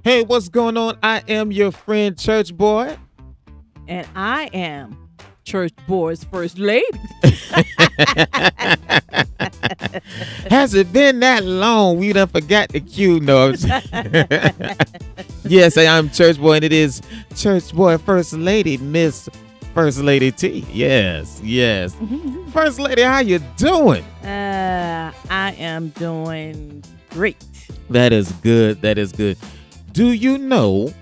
Hey, what's going on? I am your friend Church Boy. And I am Church Boy's First Lady. Has it been that long? We done forgot the cue notes. Yes, I'm Church Boy, and it is Church Boy First Lady, Miss First Lady T. Yes. First Lady, how you doing? I am doing great. That is good. Do you know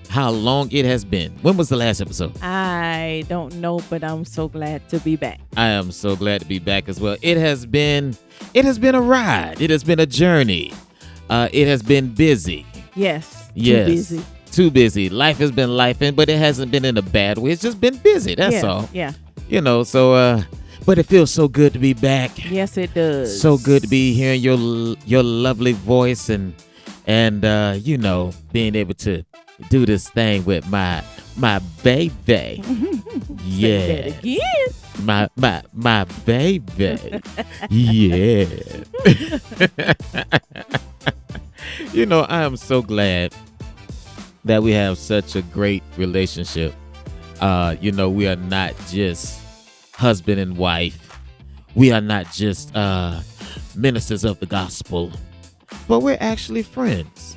how long it has been? When was the last episode? I don't know, but I'm so glad to be back. I am so glad to be back as well. It has been a ride. It has been a journey. It has been busy. Yes. Too busy. Life has been lifing, but it hasn't been in a bad way. It's just been busy. That's all. Yeah. But it feels so good to be back. Yes, it does. So good to be hearing your lovely voice and being able to do this thing with my baby. Yeah. Say that again. My baby. Yeah. I am so glad that we have such a great relationship. We are not just husband and wife. We are not just ministers of the gospel, but we're actually friends.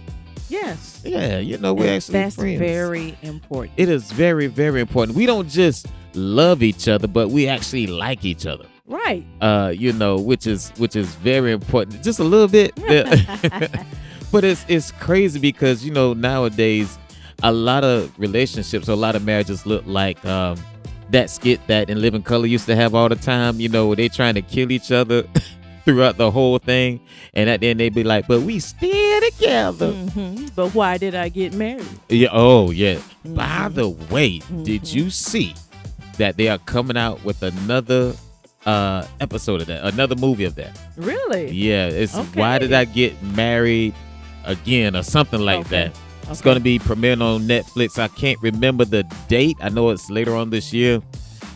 Yes. Yeah, we're actually that's friends. That's very important. It is very, very important. We don't just love each other, but we actually like each other. Right. Which is very important. Just a little bit. But it's crazy because, nowadays a lot of relationships, a lot of marriages look like that skit that In Living Color used to have all the time, where they trying to kill each other throughout the whole thing. And at the end, they be like, but we still together. Mm-hmm. But why did I get married? Yeah. Oh, yeah. Mm-hmm. By the way, did you see that they are coming out with another episode of that, another movie of that? Really? Yeah. It's Okay. Why Did I Get Married Again or something like that. It's going to be premiering on Netflix. I can't remember the date. I know it's later on this year.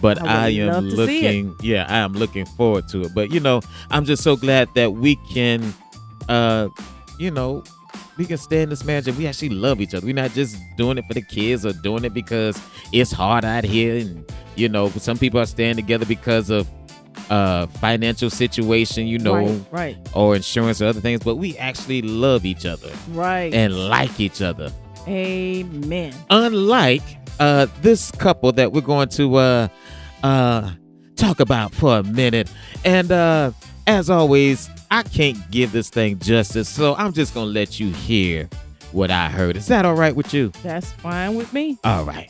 But I am looking forward to it. But, I'm just so glad that we can, we can stay in this marriage and we actually love each other. We're not just doing it for the kids or doing it because it's hard out here. And, some people are staying together because of financial situation, right. or insurance or other things. But we actually love each other. Right. And like each other. Amen. Unlike this couple that we're going to talk about for a minute. And as always, I can't give this thing justice, so I'm just going to let you hear what I heard. Is that all right with you? That's fine with me. All right.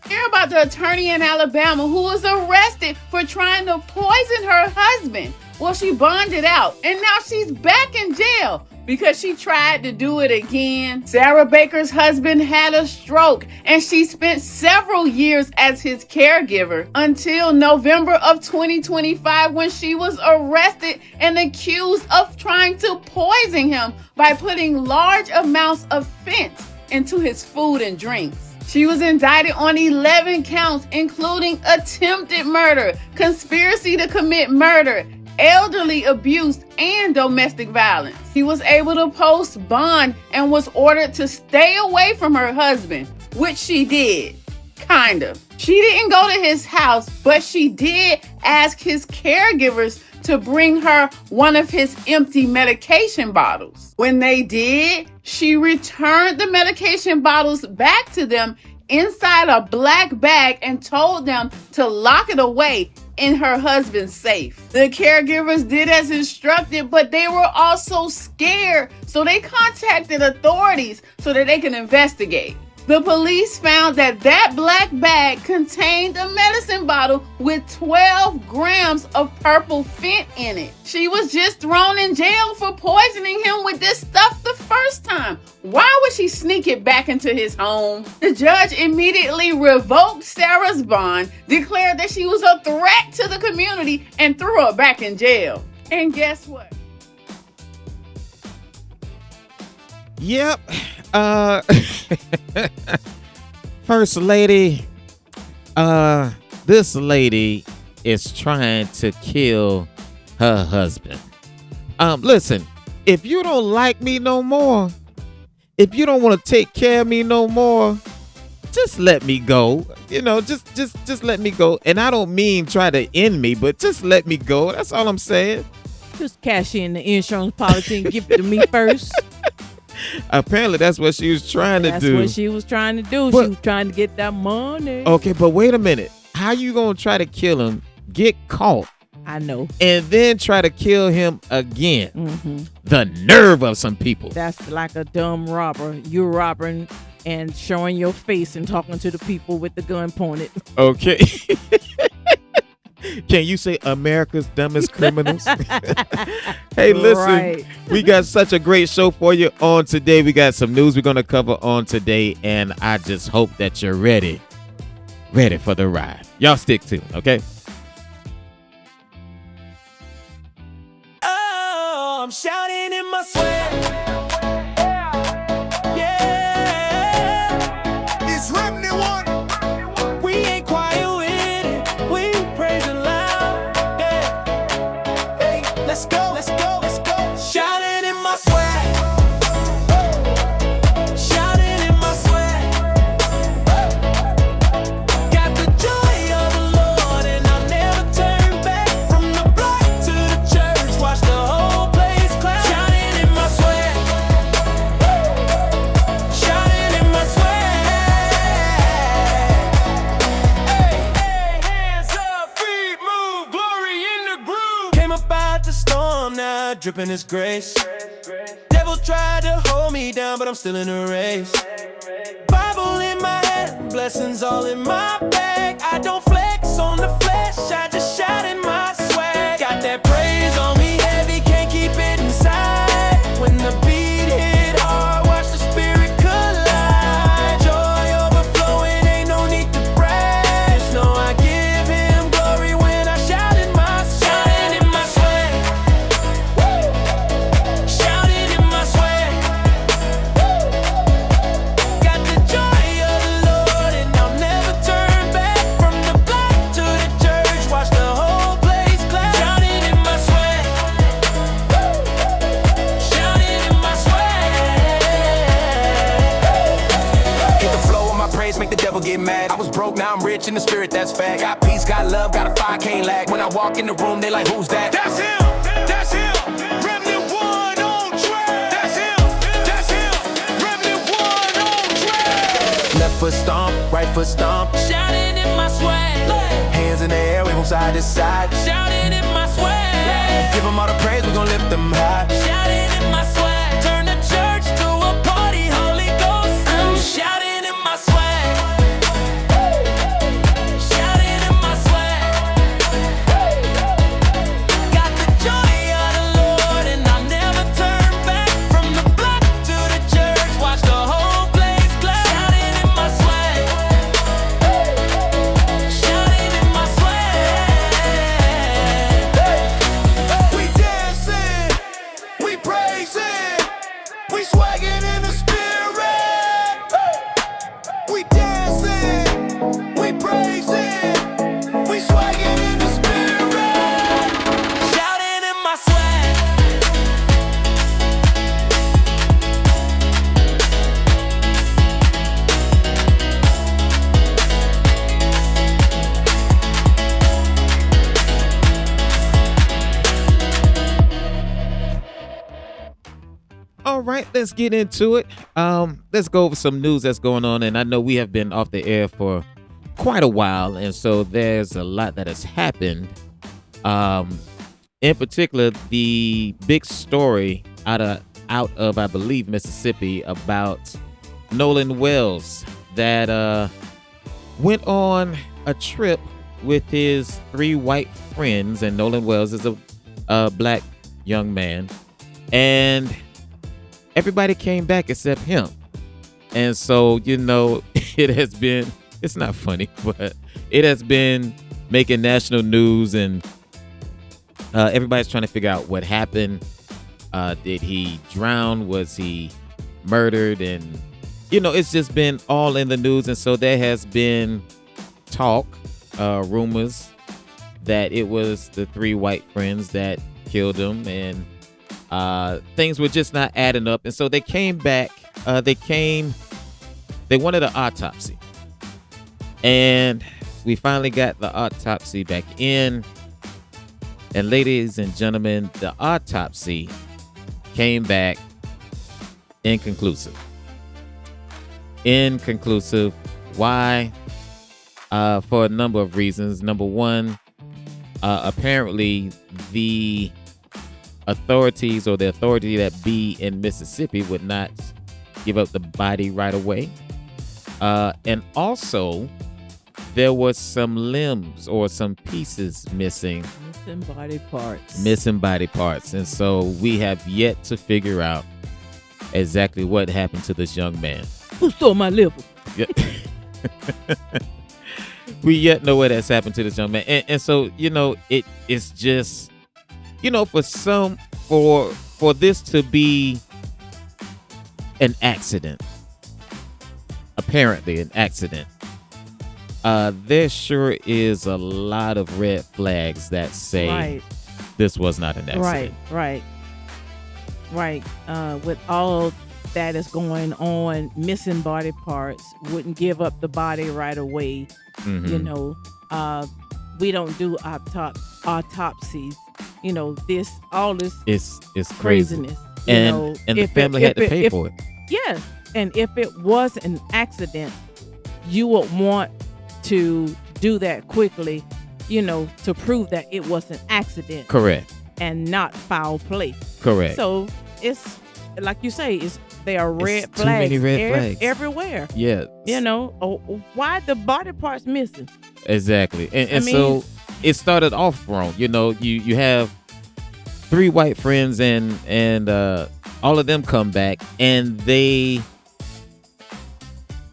Hear about the attorney in Alabama who was arrested for trying to poison her husband. Well, she bonded out, and now she's back in jail because she tried to do it again. Sarah Baker's husband had a stroke, and she spent several years as his caregiver until November of 2025 when she was arrested and accused of trying to poison him by putting large amounts of fentanyl into his food and drinks. She was indicted on 11 counts, including attempted murder, conspiracy to commit murder, elderly abuse, and domestic violence. She was able to post bond and was ordered to stay away from her husband, which she did. Kind of. She didn't go to his house, but she did ask his caregivers to bring her one of his empty medication bottles. When they did, she returned the medication bottles back to them inside a black bag and told them to lock it away in her husband's safe. The caregivers did as instructed, but they were also scared, so they contacted authorities so that they can investigate. The police found that black bag contained a medicine bottle with 12 grams of purple fent in it. She was just thrown in jail for poisoning him with this stuff the first time. Why would she sneak it back into his home? The judge immediately revoked Sarah's bond, declared that she was a threat to the community, and threw her back in jail. And guess what? Yep. First Lady, this lady is trying to kill her husband. Listen, if you don't like me no more, if you don't want to take care of me no more, just let me go. Just let me go. And I don't mean try to end me, but just let me go. That's all I'm saying. Just cash in the insurance policy and give it to me first. Apparently, that's what she was trying to do. That's what she was trying to do. She was trying to get that money. Okay, but wait a minute. How you gonna try to kill him, get caught, I know, and then try to kill him again? Mm-hmm. The nerve of some people. That's like a dumb robber. You're robbing and showing your face and talking to the people with the gun pointed. Okay. Can you say America's dumbest criminals? Hey, listen, Right. We got such a great show for you on today. We got some news we're going to cover on today, and I just hope that you're ready for the ride. Y'all stick tuned, okay? Oh, I'm shouting in my sweat. Yeah, it's Remnant One. We ain't quiet with it. We praising loud. Yeah, hey, let's go, let's go, let's go. Shouting in my sweat. Shouting in my sweat. Got the joy of the Lord, and I'll never turn back. From the block to the church, watch the whole place clap. Shouting in my sweat. Shouting in my sweat. Hey, hey, hands up, feet move, glory in the groove. Came up out the storm, now dripping His grace. Devil tried to hold me down, but I'm still in the race. Bible in my head, blessings all in my bag. I don't flex on the flesh, I just shout in my swag. Got that praise on me heavy, can't keep it inside. When the beat hit hard, watch the spirit collide. Joy overflowing, ain't no need to brag. Just know I give Him glory when I shout in my sweat. Shouting in my sweat. Woo! Shouting in my sweat. Got the joy of the Lord, and I'll never turn back. From the block to the church, watch the whole place clap. Shouting in my sweat. Shouting in my sweat. Hit the flow of my praise, make the devil get mad. I was broke, now I'm rich in the spirit, that's fact. Got peace, got love, got a fire, can't lag. When I walk in the room, they like, who's that? That's Him. That's Him. Remnant One on track. That's Him. That's Him. Remnant One on track. Left foot stomp, right foot stomp. Shouting in my sweat. Hands in the air, we from side to side. Shouting in my sweat. Give them all the praise, we gon' lift them high. Shouting in my sweat. Turn the church to a party, Holy Ghost. I'm shouting in my sweat. Shouting in my sweat. Got the joy of the Lord, and I'll never turn back. From the block to the church, watch the whole place clap. Shouting in my sweat. Shouting in my sweat. We dancing, we praising, we swagging in the spirit. We dancing, we praising, we swagging in the spirit. Shouting in my sweat. All right, let's get into it. Let's go over some news that's going on. And I know we have been off the air for quite a while. And so there's a lot that has happened. In particular, the big story out of I believe, Mississippi about Nolan Wells that went on a trip with his 3 white friends. And Nolan Wells is a black young man. And everybody came back except him. And so, it's not funny, but it has been making national news, and everybody's trying to figure out what happened. Did he drown? Was he murdered? And, it's just been all in the news. And so there has been talk, rumors that it was the 3 white friends that killed him. And Things were just not adding up, and so they came back. They wanted an autopsy, and we finally got the autopsy back in. And ladies and gentlemen, the autopsy came back inconclusive. Inconclusive. Why? For a number of reasons. Number one, apparently the authorities, or the authority that be in Mississippi, would not give up the body right away. And also, there was some limbs or some pieces missing. Missing body parts. And so we have yet to figure out exactly what happened to this young man. Who stole my liver? Yeah. We yet know what has happened to this young man. And so, it's just, for this to be an accident, apparently an accident, there sure is a lot of red flags that say this was not an accident. Right. With all that is going on, missing body parts, wouldn't give up the body right away. Mm-hmm. We don't do autopsies. All this it's craziness. And the family had to pay for it. Yes. And if it was an accident, you would want to do that quickly, to prove that it was an accident. Correct. And not foul play. Correct. So it's like you say, there are red too flags, many red flags everywhere. Yeah. Why the body parts missing? Exactly. And so it started off wrong. You have 3 white friends and all of them come back and they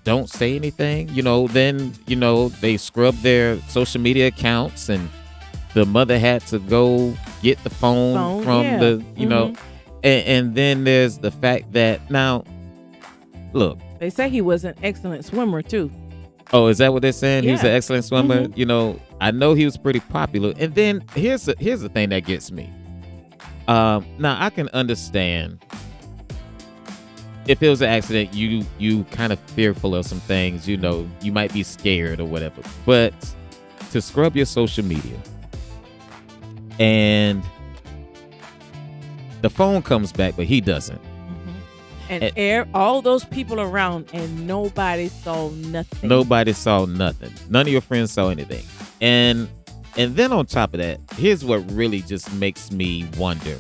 don't say anything. Then they scrub their social media accounts, and the mother had to go get the phone from the and then there's the fact that, now look, they say he was an excellent swimmer too. Oh, is that what they're saying? Yeah. He was an excellent swimmer. Mm-hmm. I know he was pretty popular. And then here's the thing that gets me. Now I can understand if it was an accident, you kind of fearful of some things, you might be scared or whatever. But to scrub your social media and the phone comes back, but he doesn't. Mm-hmm. And all those people around, and nobody saw nothing. Nobody saw nothing. None of your friends saw anything. And then on top of that, here's what really just makes me wonder.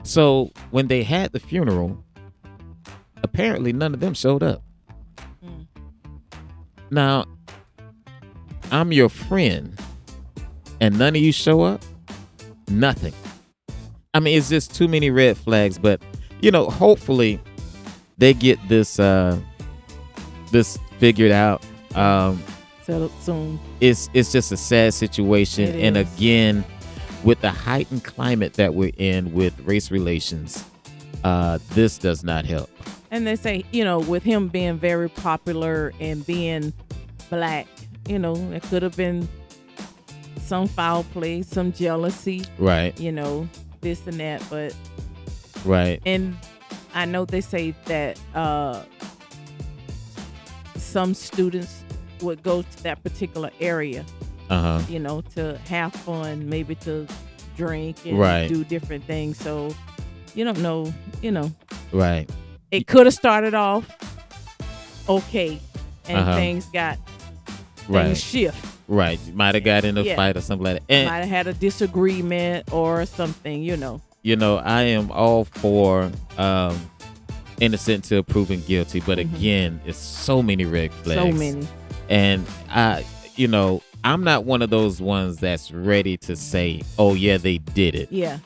So when they had the funeral, apparently none of them showed up. Mm. Now, I'm your friend, and none of you show up? Nothing. I mean, it's just too many red flags, but hopefully they get this figured out. Settled soon. It's just a sad situation, and again, with the heightened climate that we're in with race relations, this does not help. And they say, with him being very popular and being black, it could have been some foul play, some jealousy, right? This and that, but right. And I know they say that some students would go to that particular area, to have fun, maybe to drink and do different things. So you don't know, right. It could have started off okay, and things shift. Right. Might have got in a fight or something like that. And might have had a disagreement or something, I am all for innocent till proven guilty, but again, it's so many red flags. So many. And I'm not one of those ones that's ready to say, oh yeah, they did it. Yeah.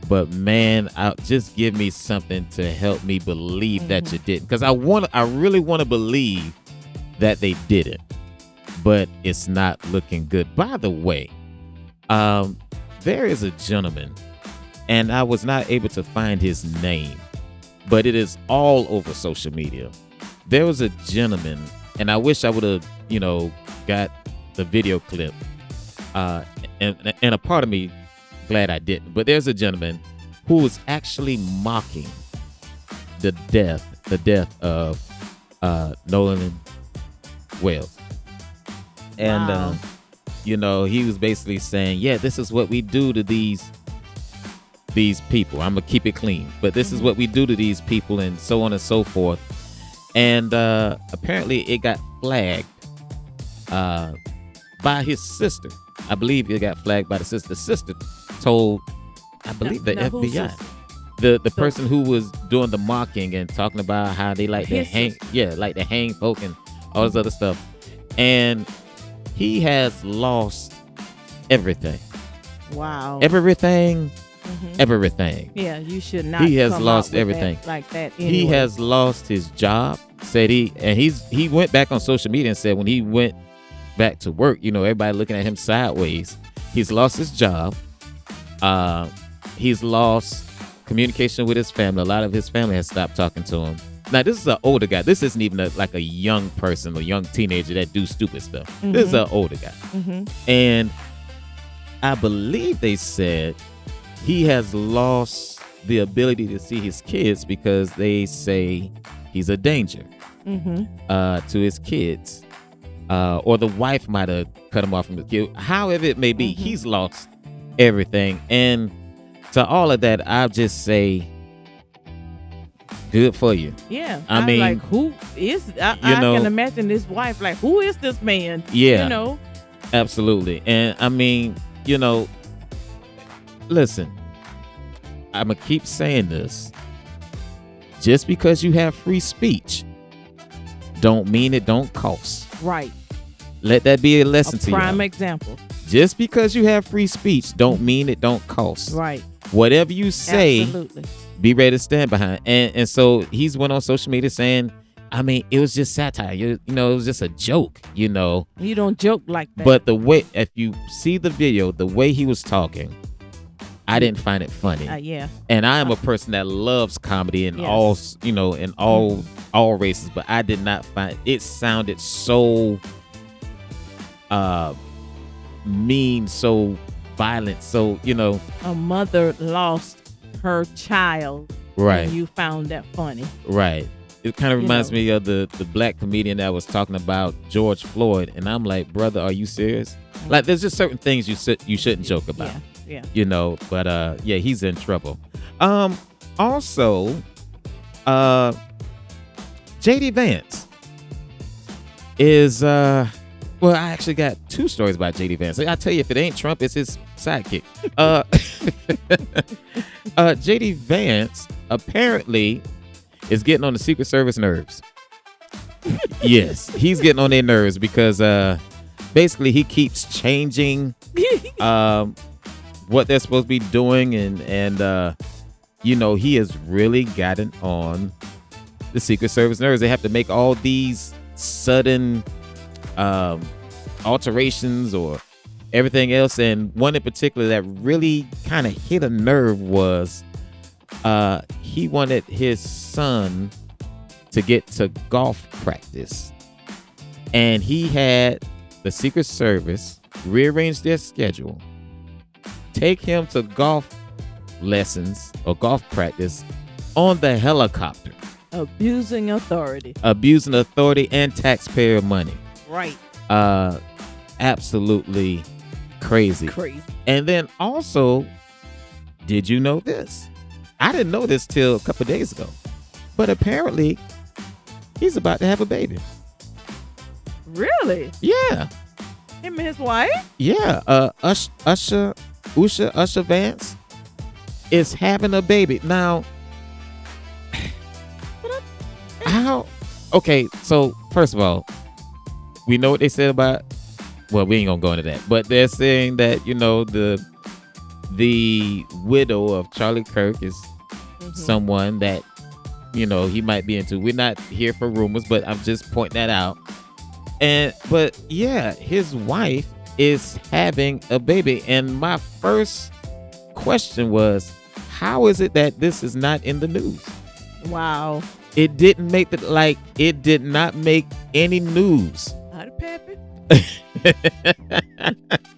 But man, just give me something to help me believe that you didn't. Because I really want to believe that they did it. But it's not looking good. By the way, there is a gentleman, and I was not able to find his name, but it is all over social media. There was a gentleman, and I wish I would have, got the video clip. And a part of me glad I didn't. But there's a gentleman who was actually mocking the death of Nolan Wales. And Wow. he was basically saying, yeah, this is what we do to these people. I'm gonna keep it clean, but this is what we do to these people, and so on and so forth. And apparently it got flagged by his sister. I believe it got flagged by the sister. The sister told, I believe, the Now, who's FBI. this? The person who was doing the mocking and talking about how they like to His hang, sister. like to hang folk and all this other stuff. And he has lost everything. Wow. Everything. Mhm. Everything. Yeah, you should not. He has come lost out with everything. that like that. He Anyway. has lost his job. Said he went back on social media and said when he went back to work, everybody looking at him sideways. He's lost his job. He's lost communication with his family. A lot of his family has stopped talking to him. Now, this is an older guy. This isn't even like a young person, a young teenager that do stupid stuff. This is an older guy. Mhm. And I believe they said he has lost the ability to see his kids because they say he's a danger Mhm. to his kids. Or the wife might have cut him off from the kid. However it may be, he's lost everything. And to all of that, I'll just say, good for you. Yeah. I I'm mean, like, who is? I can imagine this wife. Like, who is this man? Yeah. You know. Absolutely. And I mean, listen, I'm going to keep saying this. Just because you have free speech don't mean it don't cost. Right. Let that be a lesson A to you. prime example. Just because you have free speech don't mean it don't cost. Right. Whatever you say, Absolutely. be ready to stand behind. And so he's went on social media saying, I mean, it was just satire. It was just a joke, You don't joke like that. But the way, if you see the video, the way he was talking, I didn't find it funny. Yeah. And I am a person that loves comedy in Yes. all, in all races, but I did not find it sounded so mean, so violent, so A mother lost her child. right, And you found that funny. right. It kind of reminds know. me of the black comedian that was talking about George Floyd, and I'm like, brother, are you serious? Like, there's just certain things you shouldn't joke about. Yeah. But yeah, he's in trouble. Also, JD Vance is well, I actually got two stories about JD Vance. I tell you, if it ain't Trump, it's his sidekick. JD Vance apparently is getting on the Secret Service nerves. Yes, he's getting on their nerves because basically he keeps changing what they're supposed to be doing, and he has really gotten on the Secret Service nerves. They have to make all these sudden alterations or everything else, and one in particular that really kind of hit a nerve was he wanted his son to get to golf practice, and he had the Secret Service rearrange their schedule, take him to golf lessons or golf practice on the helicopter, Abusing authority. and taxpayer money. Right. Absolutely crazy. And then also, did you know this? I didn't know this till a couple of days ago, but apparently he's about to have a baby. Really? Yeah. Him and his wife? Yeah. Usher Vance is having a baby. Now, how? Okay, so first of all, we know what they said about, well, we ain't gonna go into that, but they're saying that, the widow of Charlie Kirk is someone that, he might be into. We're not here for rumors, but I'm just pointing that out. But yeah, his wife is having a baby. And my first question was, how is it that this is not in the news? Wow. It didn't make it did not make any news. Howdy, Pappy.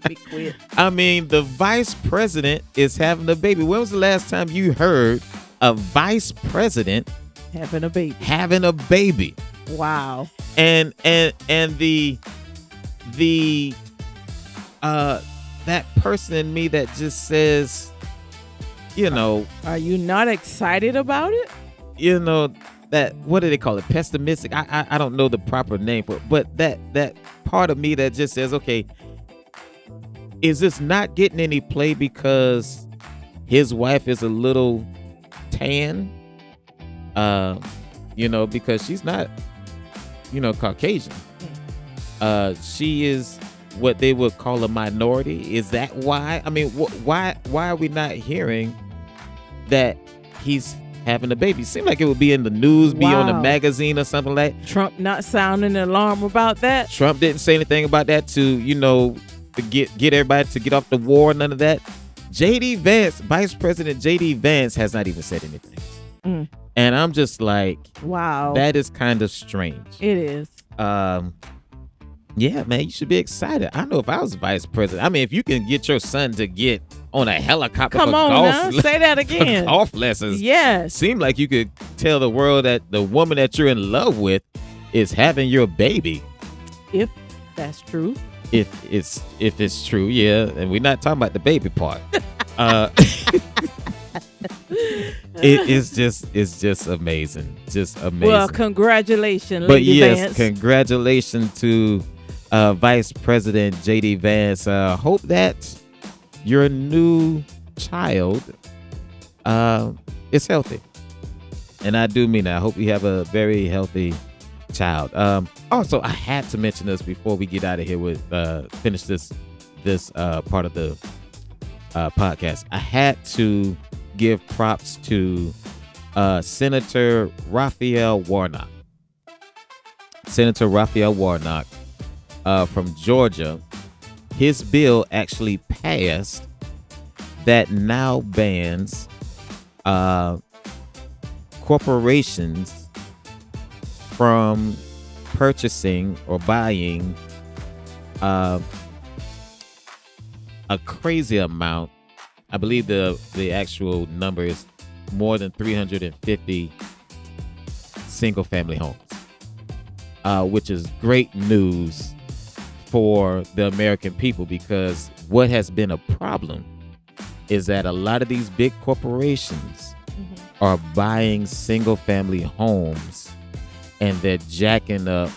Be quick. I mean, the vice president is having a baby. When was the last time you heard a vice president Having a baby. having a baby? Wow. And the that person in me that just says, Are you not excited about it? that, what do they call it? Pessimistic. I don't know the proper name for it, but that part of me that just says, okay, is this not getting any play because his wife is a little tan? Because she's not, Caucasian. She is what they would call a minority. Is that why? I mean, why are we not hearing that he's having a baby? Seems like it would be in the news, be on a Wow. magazine or something like that. Trump not sounding an alarm about that? Trump didn't say anything about that to get everybody to get off the war, none of that. JD Vance, Vice President JD Vance has not even said anything. Mm. And I'm just like, Wow. that is kind of strange. It is. Yeah, man, you should be excited. I know if I was vice president, I mean, if you can get your son to get on a helicopter Come for on golf, now. Say that for again. golf lessons, Yes. seem like you could tell the world that the woman that you're in love with is having your baby. If that's true. If it's true, yeah, and we're not talking about the baby part. It's just amazing, Well, congratulations, But Lady yes, Vance. congratulations to Vice President JD Vance. Hope that your new child is healthy, and I do mean that. I hope you have a very healthy child. Also, I had to mention this before we get out of here with finish this part of the podcast. I had to give props to Senator Raphael Warnock. Senator Raphael Warnock from Georgia. His bill actually passed that now bans corporations from purchasing or buying a crazy amount. I believe the actual number is more than 350 single family homes, which is great news for the American people, because what has been a problem is that a lot of these big corporations are buying single family homes and they're jacking up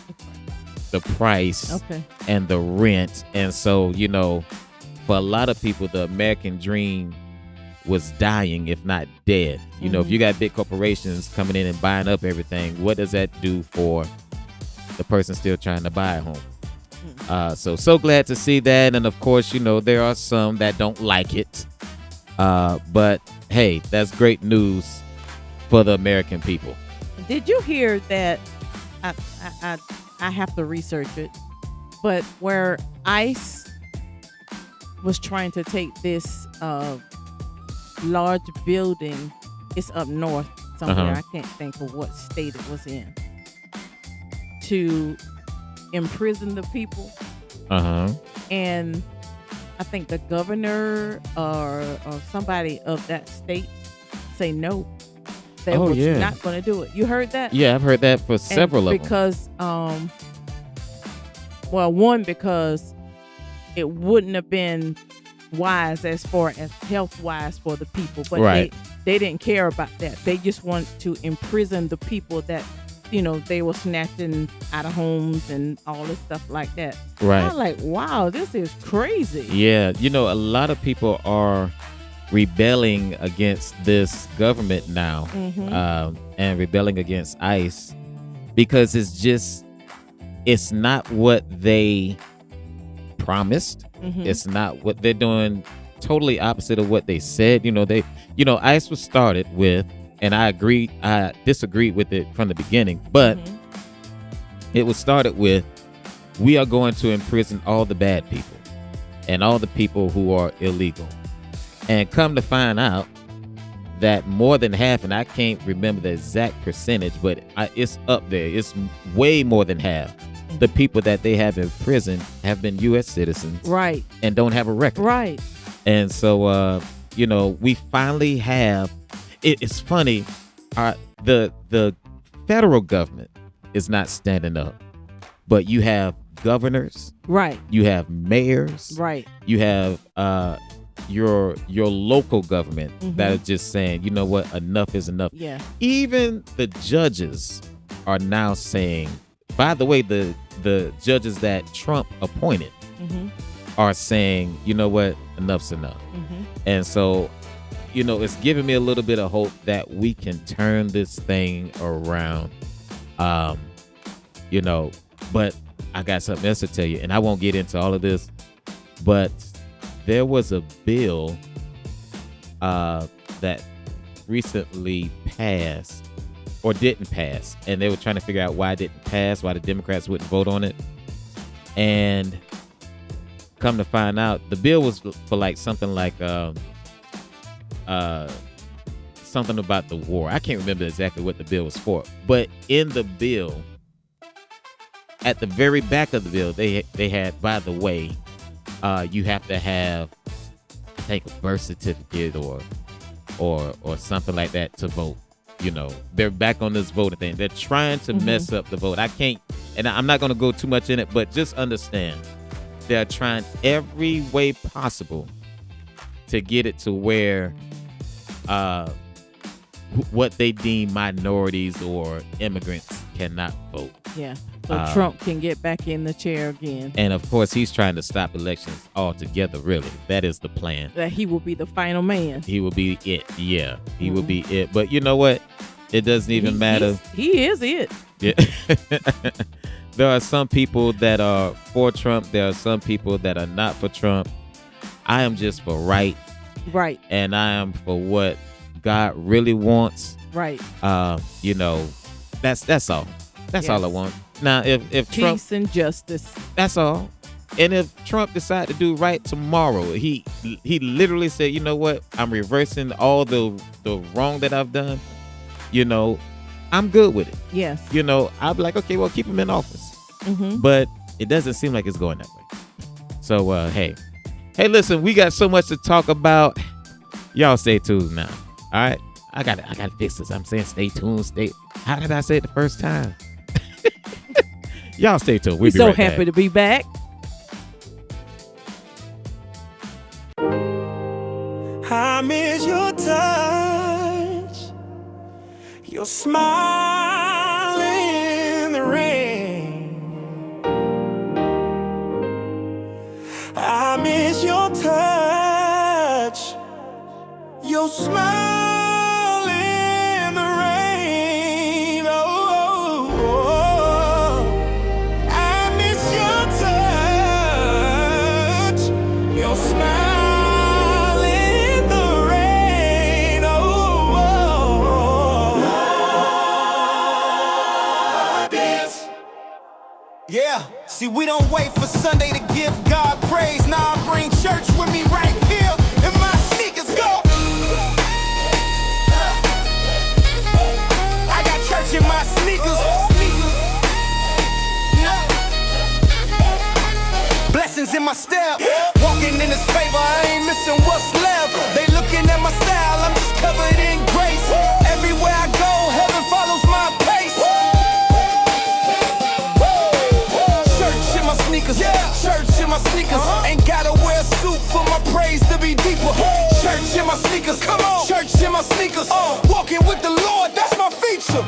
the price and the rent. And so, for a lot of people, the American dream was dying, if not dead. If you got big corporations coming in and buying up everything, what does that do for the person still trying to buy a home? So glad to see that. And of course, there are some that don't like it. But hey, that's great news for the American people. Did you hear that? I have to research it, but where ICE was trying to take this large building, it's up north somewhere. I can't think of what state it was in, to imprison the people. And I think the governor or somebody of that state say no. They were not going to do it. You heard that? Yeah, I've heard that for several of them. Because, because it wouldn't have been wise as far as health wise for the people, but they didn't care about that. They just want to imprison the people that they were snatching out of homes and all this stuff like that. Right. I'm like, wow, this is crazy. Yeah, a lot of people are rebelling against this government now, and rebelling against ICE because it's not what they promised. It's not what they're doing. Totally opposite of what they said. ICE was started with, and I disagreed with it from the beginning, but it was started with, we are going to imprison all the bad people and all the people who are illegal. And come to find out that more than half, and I can't remember the exact percentage, but it's up there. It's way more than half the people that they have in prison have been U.S. citizens, Right. and don't have a record. Right. And so, we finally have. It's funny. The federal government is not standing up, but you have governors, Right. you have mayors, Right. you have your local government that are just saying, you know what, enough is enough. Yeah. Even the judges are now saying. By the way, the judges that Trump appointed are saying, you know what, enough's enough. And so, it's giving me a little bit of hope that we can turn this thing around. But I got something else to tell you, and I won't get into all of this, but there was a bill that recently passed or didn't pass, and they were trying to figure out why it didn't pass, why the Democrats wouldn't vote on it. And come to find out, the bill was for like something like something about the war. I can't remember exactly what the bill was for, but in the bill, at the very back of the bill, they had, by the way, you have to have, I think, a birth certificate or something like that to vote. They're back on this voting thing. They're trying to mess up the vote. I can't, and I'm not going to go too much in it, but just understand they're trying every way possible to get it to where what they deem minorities or immigrants cannot vote. Yeah. So Trump can get back in the chair again. And of course, he's trying to stop elections altogether, really. That is the plan. That he will be the final man. He will be it. Yeah, he will be it. But you know what? It doesn't even matter. He is it. Yeah. There are some people that are for Trump. There are some people that are not for Trump. I am just for right. Right. And I am for what God really wants. Right. That's all. That's all I want. Now, if Trump, peace and justice. That's all. And if Trump decide to do right tomorrow, he literally said, you know what, I'm reversing all the wrong that I've done. I'm good with it. Yes. I'll be like, okay, well, keep him in office. But it doesn't seem like it's going that way. So, hey, listen, we got so much to talk about. Y'all stay tuned now. All right, I gotta fix this. I'm saying stay tuned. How did I say it the first time? Y'all stay tuned. We'll be so right happy back. to be back. I miss your touch, your smile in the rain. I miss your touch, your smile in the rain. I miss your touch, your smile in the rain. Yeah, see, we don't wait for Sunday to give God praise. Now I bring church with me right here in my sneakers. Go! I got church in my sneakers. Blessings in my step. Walking in His favor, I ain't missing what's left. They looking at my style, I'm just covered in grace. Everywhere I go, heaven follows my pace. Church in my sneakers, church in my sneakers. Ain't gotta wear a suit for my praise to be deeper. Church in my sneakers, come on. Church in my sneakers, walking with the Lord, that's my feature.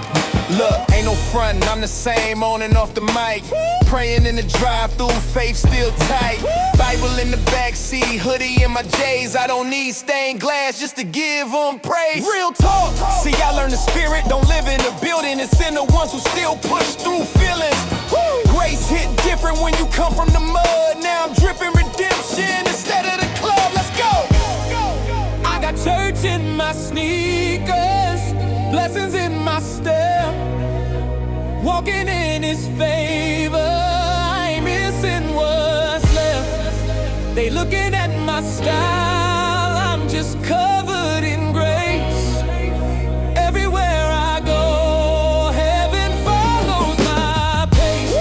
Look, ain't no frontin', I'm the same on and off the mic. Praying in the drive-thru, faith still tight. Bible in the backseat, hoodie in my J's. I don't need stained glass just to give them praise. Real talk. See, I learned the spirit, don't live in the building. It's in the ones who still push through feelings. Grace hit different when you come from the mud. Now I'm dripping redemption instead of the club. Let's go. I got church in my sneakers, blessings in my step. Walking in His favor, I ain't missing what's left. They looking at my style, I'm just covered in grace. Everywhere I go, heaven follows my pace.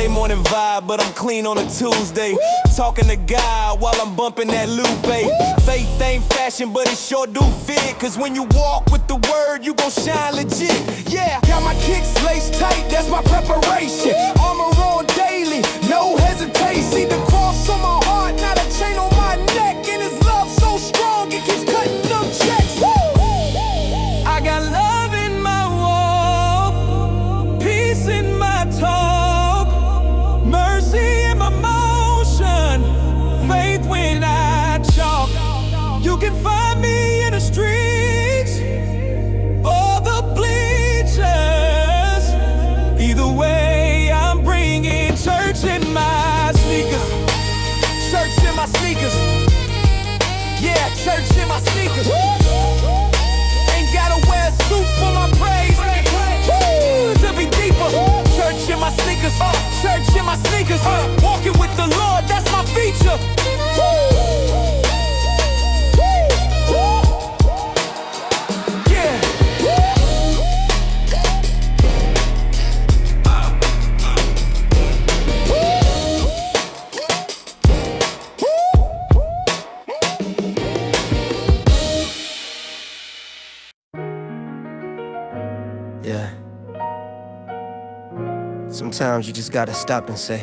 Monday morning vibe, but I'm clean on a Tuesday. Talking to God while I'm bumping that Lupe. Faith ain't fashion, but it sure do fit. Cause when you walk with the word, you gon' shine legit. Yeah, got my kicks laced tight, that's my preparation. Armor on daily, no hesitation. See the cross on my heart, not a chain on my neck. And his love so strong, it keeps cutting them checks. I got love in my walk, peace in my talk, mercy in my motion, faith when I chalk. You can find me in the streets or the bleachers. Either way, I'm bringing church in my sneakers. Church in my sneakers. Yeah, church in my sneakers. Ain't gotta wear a suit for my praise. To be deeper. Church in my sneakers. Church in my sneakers. Walking with the Lord, that's my feature. Yeah. Sometimes you just gotta stop and say,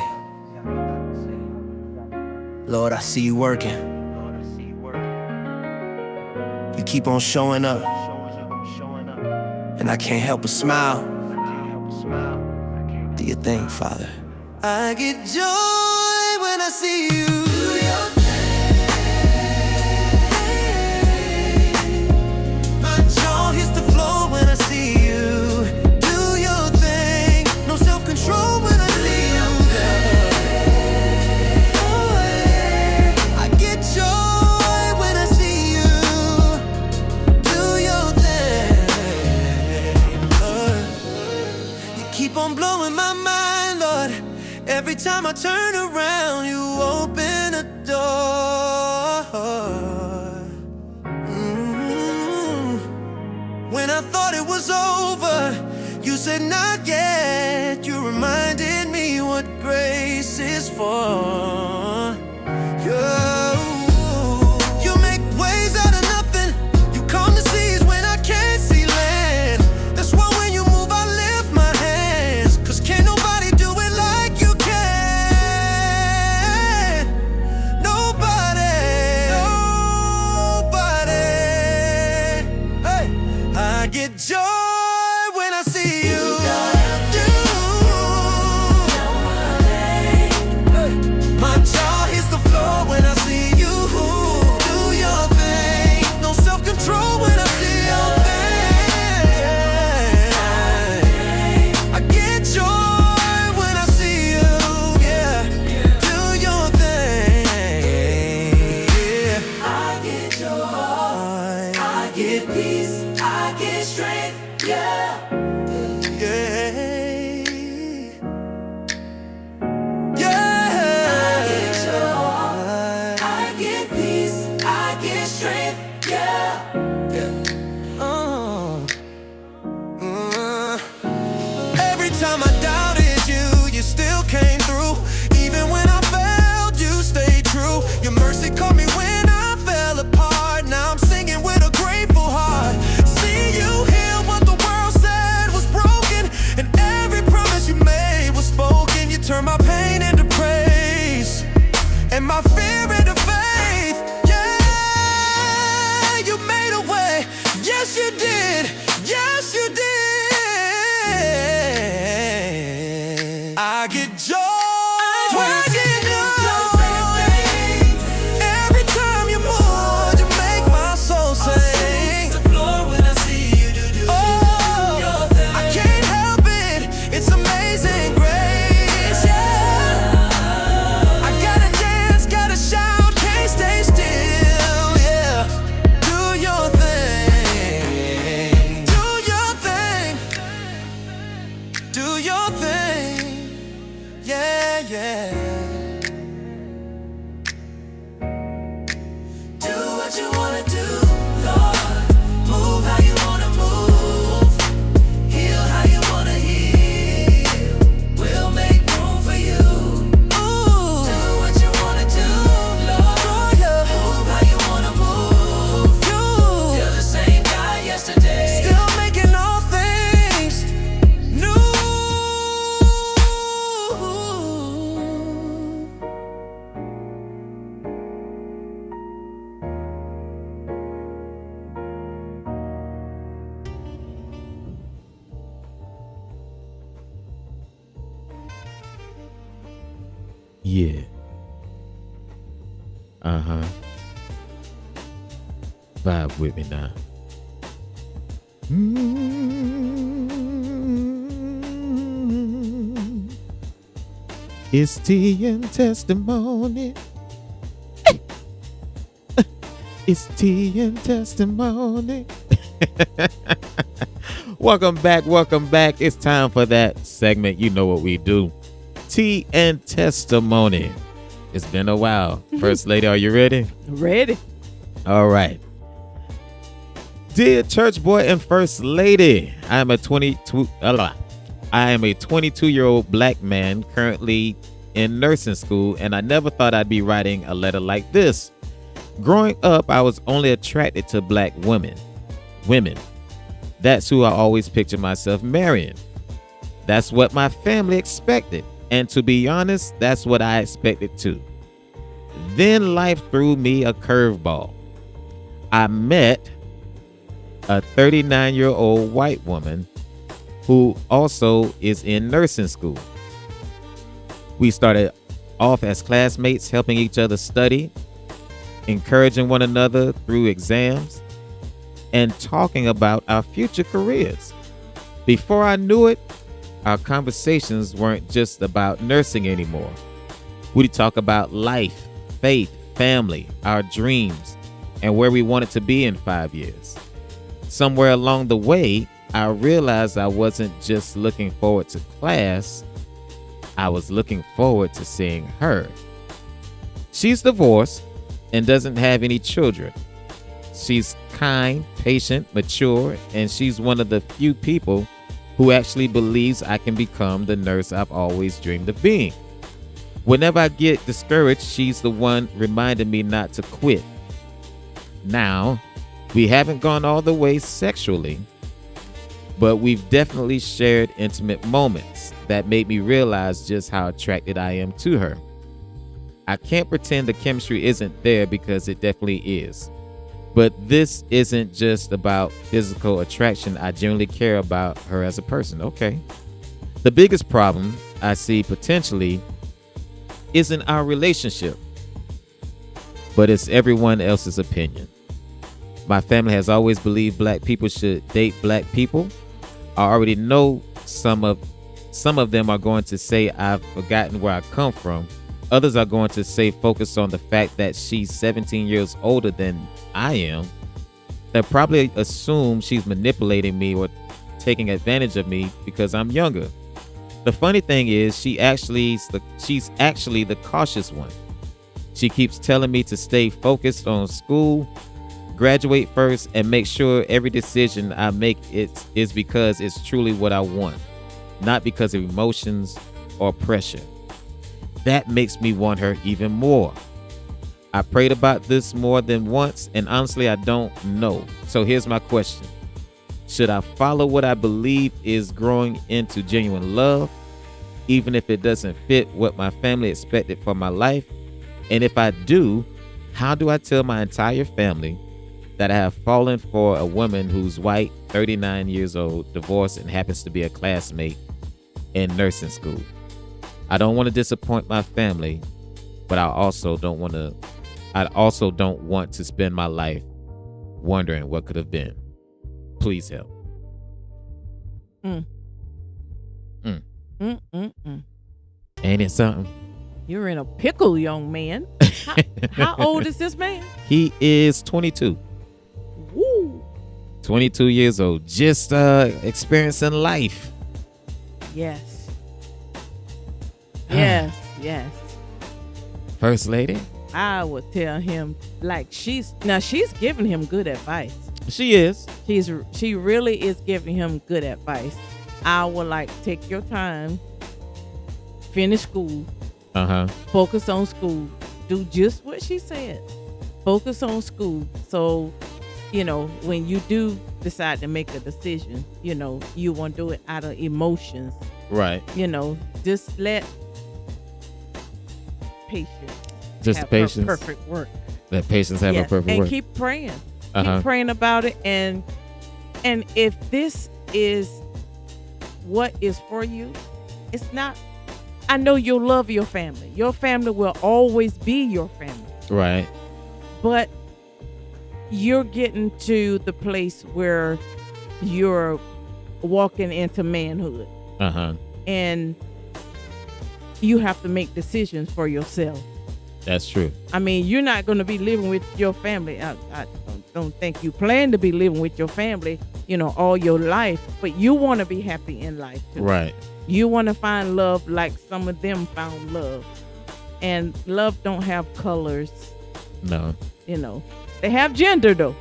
Lord, I see you working. You keep on showing up, and I can't help but smile. Do your thing, Father. I get joy when I see you. Do your thing. My jaw hits the floor when I see you. Do your thing. No self-control when I see you. I get joy when I see you. Do your thing, Lord. You keep on blowing my mind, Lord. Every time I turn around, you open a door. When I thought it was over, you said not yet. You reminded me what grace is for. You make ways out of nothing. You calm the seas when I can't see land. That's why when you move, I lift my hands. Cause can't nobody do it like you can. Nobody. Hey, I get joy when I see you. My jaw hits the floor when I see you. Do your thing. No self-control when I see your thing. I get joy when I see you. Yeah. Do your thing. Yeah. I get joy. I get peace. I get strength. Yeah. Yeah. Every time I doubted you, you still came through. Even when I failed, you stayed true. Your mercy caught me when I fell apart. Now I'm singing with a grateful heart. See you heal what the world said was broken, and every promise you made was spoken. You turned my pain into praise, and my fear into faith. Yeah, you made a way. Yes, you did. Yes, you did. Yeah. Uh-huh. Vibe with me now. It's tea and testimony. It's tea and testimony. Welcome back. It's time for that segment. You know what we do. Tea and testimony. It's been a while. First Lady, are you ready? Ready. All right. Dear Church Boy and First Lady, I am a 22-year-old black man currently in nursing school, and I never thought I'd be writing a letter like this. Growing up, I was only attracted to black women. That's who I always pictured myself marrying. That's what my family expected. And to be honest, that's what I expected too. Then life threw me a curveball. I met a 39-year-old white woman who also is in nursing school. We started off as classmates, helping each other study, encouraging one another through exams, and talking about our future careers. Before I knew it, our conversations weren't just about nursing anymore. We'd talk about life, faith, family, our dreams, and where we wanted to be in 5 years. Somewhere along the way, I realized I wasn't just looking forward to class, I was looking forward to seeing her. She's divorced and doesn't have any children. She's kind, patient, mature, and she's one of the few people who actually believes I can become the nurse I've always dreamed of being. Whenever I get discouraged, she's the one reminding me not to quit. Now, we haven't gone all the way sexually, but we've definitely shared intimate moments that made me realize just how attracted I am to her. I can't pretend the chemistry isn't there because it definitely is. But this isn't just about physical attraction. I genuinely care about her as a person. Okay. The biggest problem I see potentially isn't our relationship, but it's everyone else's opinion. My family has always believed black people should date black people. I already know some of them are going to say I've forgotten where I come from. Others are going to say focus on the fact that she's 17 years older than I am. They'll probably assume she's manipulating me or taking advantage of me because I'm younger. The funny thing is she's actually the cautious one. She keeps telling me to stay focused on school, graduate first, and make sure every decision I make is because it's truly what I want, not because of emotions or pressure. That makes me want her even more. I prayed about this more than once, and honestly, I don't know. So here's my question. Should I follow what I believe is growing into genuine love, even if it doesn't fit what my family expected for my life? And if I do, how do I tell my entire family that I have fallen for a woman who's white, 39 years old, divorced, and happens to be a classmate in nursing school? I don't want to disappoint my family, but I also don't want to spend my life wondering what could have been. Please help. Ain't it something? You're in a pickle, young man. How old is this man? He is 22. Woo. 22 years old. Just experiencing life. Yes. Yes. First Lady? I would tell him, like, she's giving him good advice. She is. She really is giving him good advice. I would like take your time, finish school, focus on school, do just what she said. Focus on school. So, when you do decide to make a decision, you won't do it out of emotions. Right. Just let patience. Just patience. Perfect work. Let patience have her perfect work. And keep praying. Keep praying about it. And if this is what is for you, it's not I know you'll love your family. Your family will always be your family. Right. But you're getting to the place where you're walking into manhood. Uh-huh. And you have to make decisions for yourself. That's true. I mean, you're not going to be living with your family. I don't think you plan to be living with your family, all your life. But you want to be happy in life too. Right. You want to find love like some of them found love. And love don't have colors. No. They have gender though,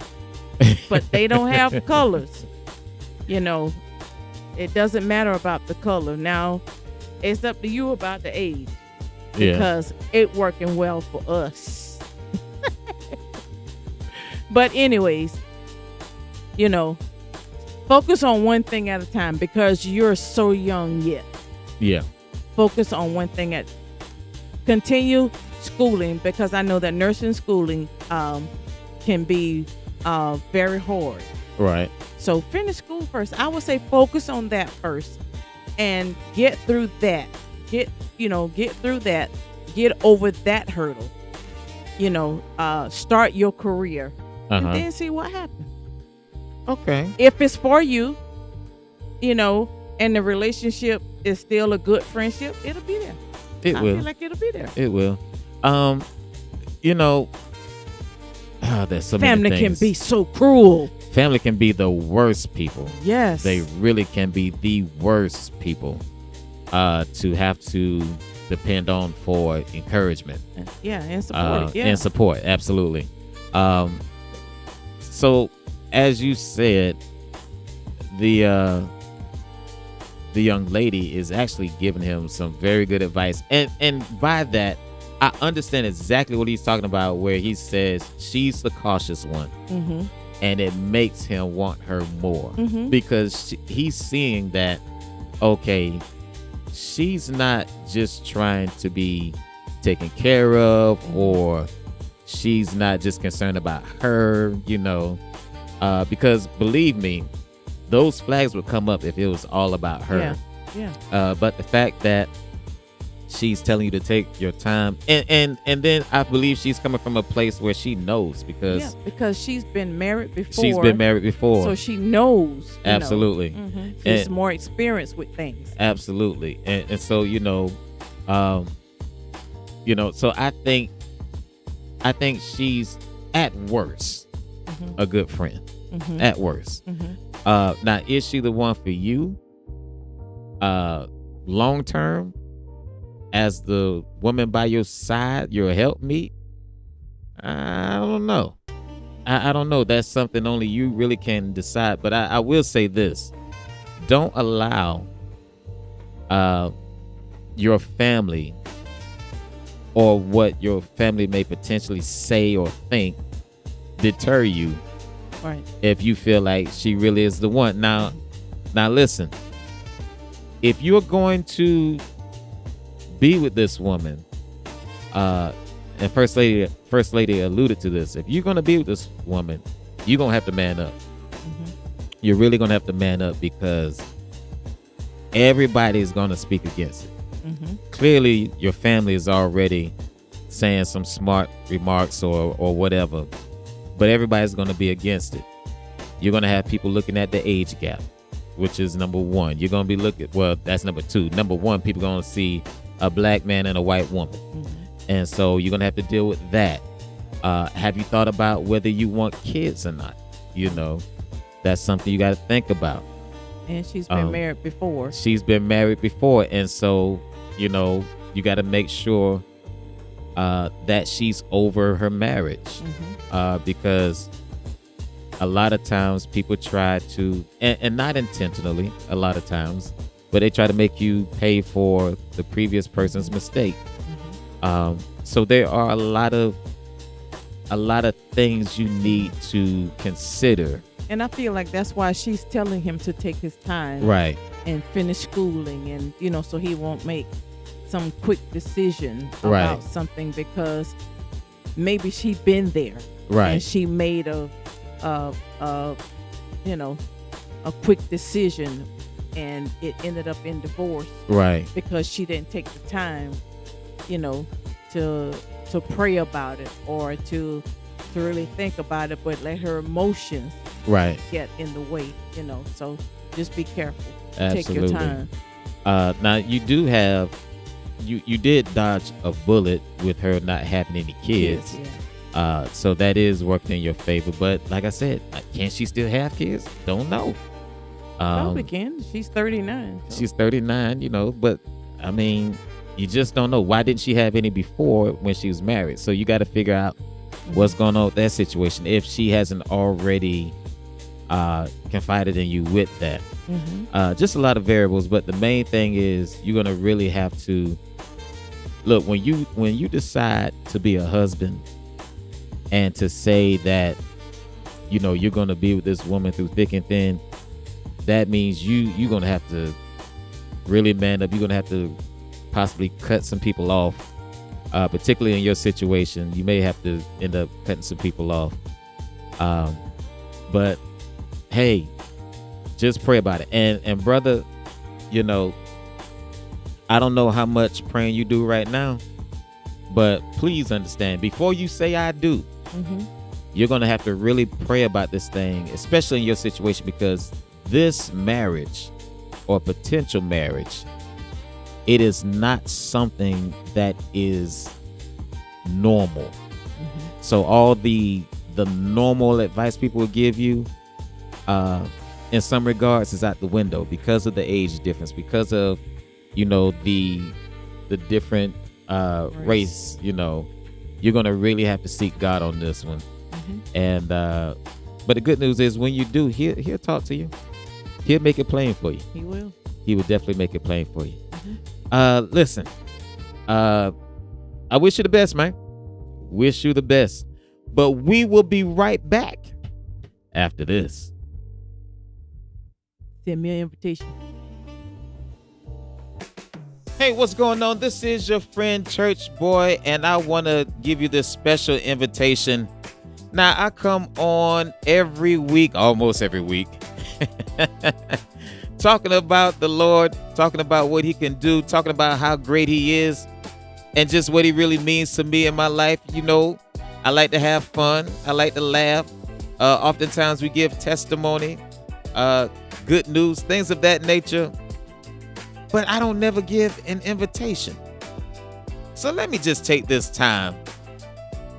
but they don't have colors. It doesn't matter about the color. Now, it's up to you about the age. Because it working well for us. But anyways, focus on one thing at a time because you're so young yet. Yeah. Focus on one thing continue schooling, because I know that nursing schooling can be very hard. Right. So finish school first. I would say focus on that first and get through that. Get through that. Get over that hurdle. Start your career. And then see what happens. Okay. If it's for you, and the relationship is still a good friendship, it'll be there. I feel like it'll be there. It will. There's so Family many things. can be so cruel. Family can be the worst people. Yes. They really can be the worst people to have to depend on for encouragement. Yeah, and support. And support, absolutely. So, as you said, the young lady is actually giving him some very good advice, and by that, I understand exactly what he's talking about, where he says she's the cautious one. Mm-hmm. And it makes him want her more because he's seeing that, okay, she's not just trying to be taken care of, or she's not just concerned about her, because believe me, those flags would come up if it was all about her. Yeah. But the fact that she's telling you to take your time, and then I believe she's coming from a place where she knows, because she's been married before. So she knows. Absolutely. She's more experienced with things. Absolutely. And so so I think she's at worst a good friend. At worst. Now, is she the one for you long term? As the woman by your side, your helpmeet? I don't know. I don't know. That's something only you really can decide. But I will say this. Don't allow your family or what your family may potentially say or think deter you. Right. If you feel like she really is the one. Now listen. If you're going to be with this woman, and First Lady alluded to this. If you're gonna be with this woman, you're gonna have to man up. You're really gonna have to man up, because everybody's gonna speak against it. Clearly, your family is already saying some smart remarks or whatever, but everybody's gonna be against it. You're gonna have people looking at the age gap, which is number one. You're gonna be that's number two. Number one, people gonna see a black man and a white woman. And so you're going to have to deal with that. Have you thought about whether you want kids or not? That's something you got to think about. And she's been married before. And so, you got to make sure that she's over her marriage. Because a lot of times people try to, and not intentionally, a lot of times, but they try to make you pay for the previous person's mistake. So there are a lot of things you need to consider. And I feel like that's why she's telling him to take his time, right, and finish schooling, and so he won't make some quick decision about something, because maybe she's been there, right, and she made a quick decision. and it ended up in divorce. Right. Because she didn't take the time, you know, to pray about it, or to really think about it, but let her emotions Right. get in the way, So just be careful. Absolutely. Take your time. Now you do have, you did dodge a bullet with her not having any kids. Yeah. So that is working in your favor. But like I said, can she still have kids? Don't know. Probably can. She's 39. So. She's 39, but I mean, you just don't know. Why didn't she have any before when she was married? So you got to figure out what's going on with that situation if she hasn't already confided in you with that. Just a lot of variables, but the main thing is you're gonna really have to look when you decide to be a husband and to say that you're gonna be with this woman through thick and thin. That means you're gonna have to really man up. You're gonna have to possibly cut some people off, particularly in your situation. You may have to end up cutting some people off, but hey, just pray about it. And brother, I don't know how much praying you do right now, but please understand, before you say I do, you're going to have to really pray about this thing, especially in your situation, because this marriage or potential marriage, it is not something that is normal. So all the normal advice people will give you, in some regards, is out the window because of the age difference, because of the different race. You're gonna really have to seek God on this one. And but the good news is when you do, he'll talk to you. He'll make it plain for you. He will. He will definitely make it plain for you. Listen, I wish you the best, man. Wish you the best. But we will be right back after this. Send me an invitation. Hey, what's going on? This is your friend Church Boy, and I want to give you this special invitation. Now, I come on every week, almost every week, talking about the Lord, talking about what he can do, talking about how great he is, and just what he really means to me in my life. I like to have fun. I like to laugh. Oftentimes we give testimony, good news, things of that nature. But I don't never give an invitation. So let me just take this time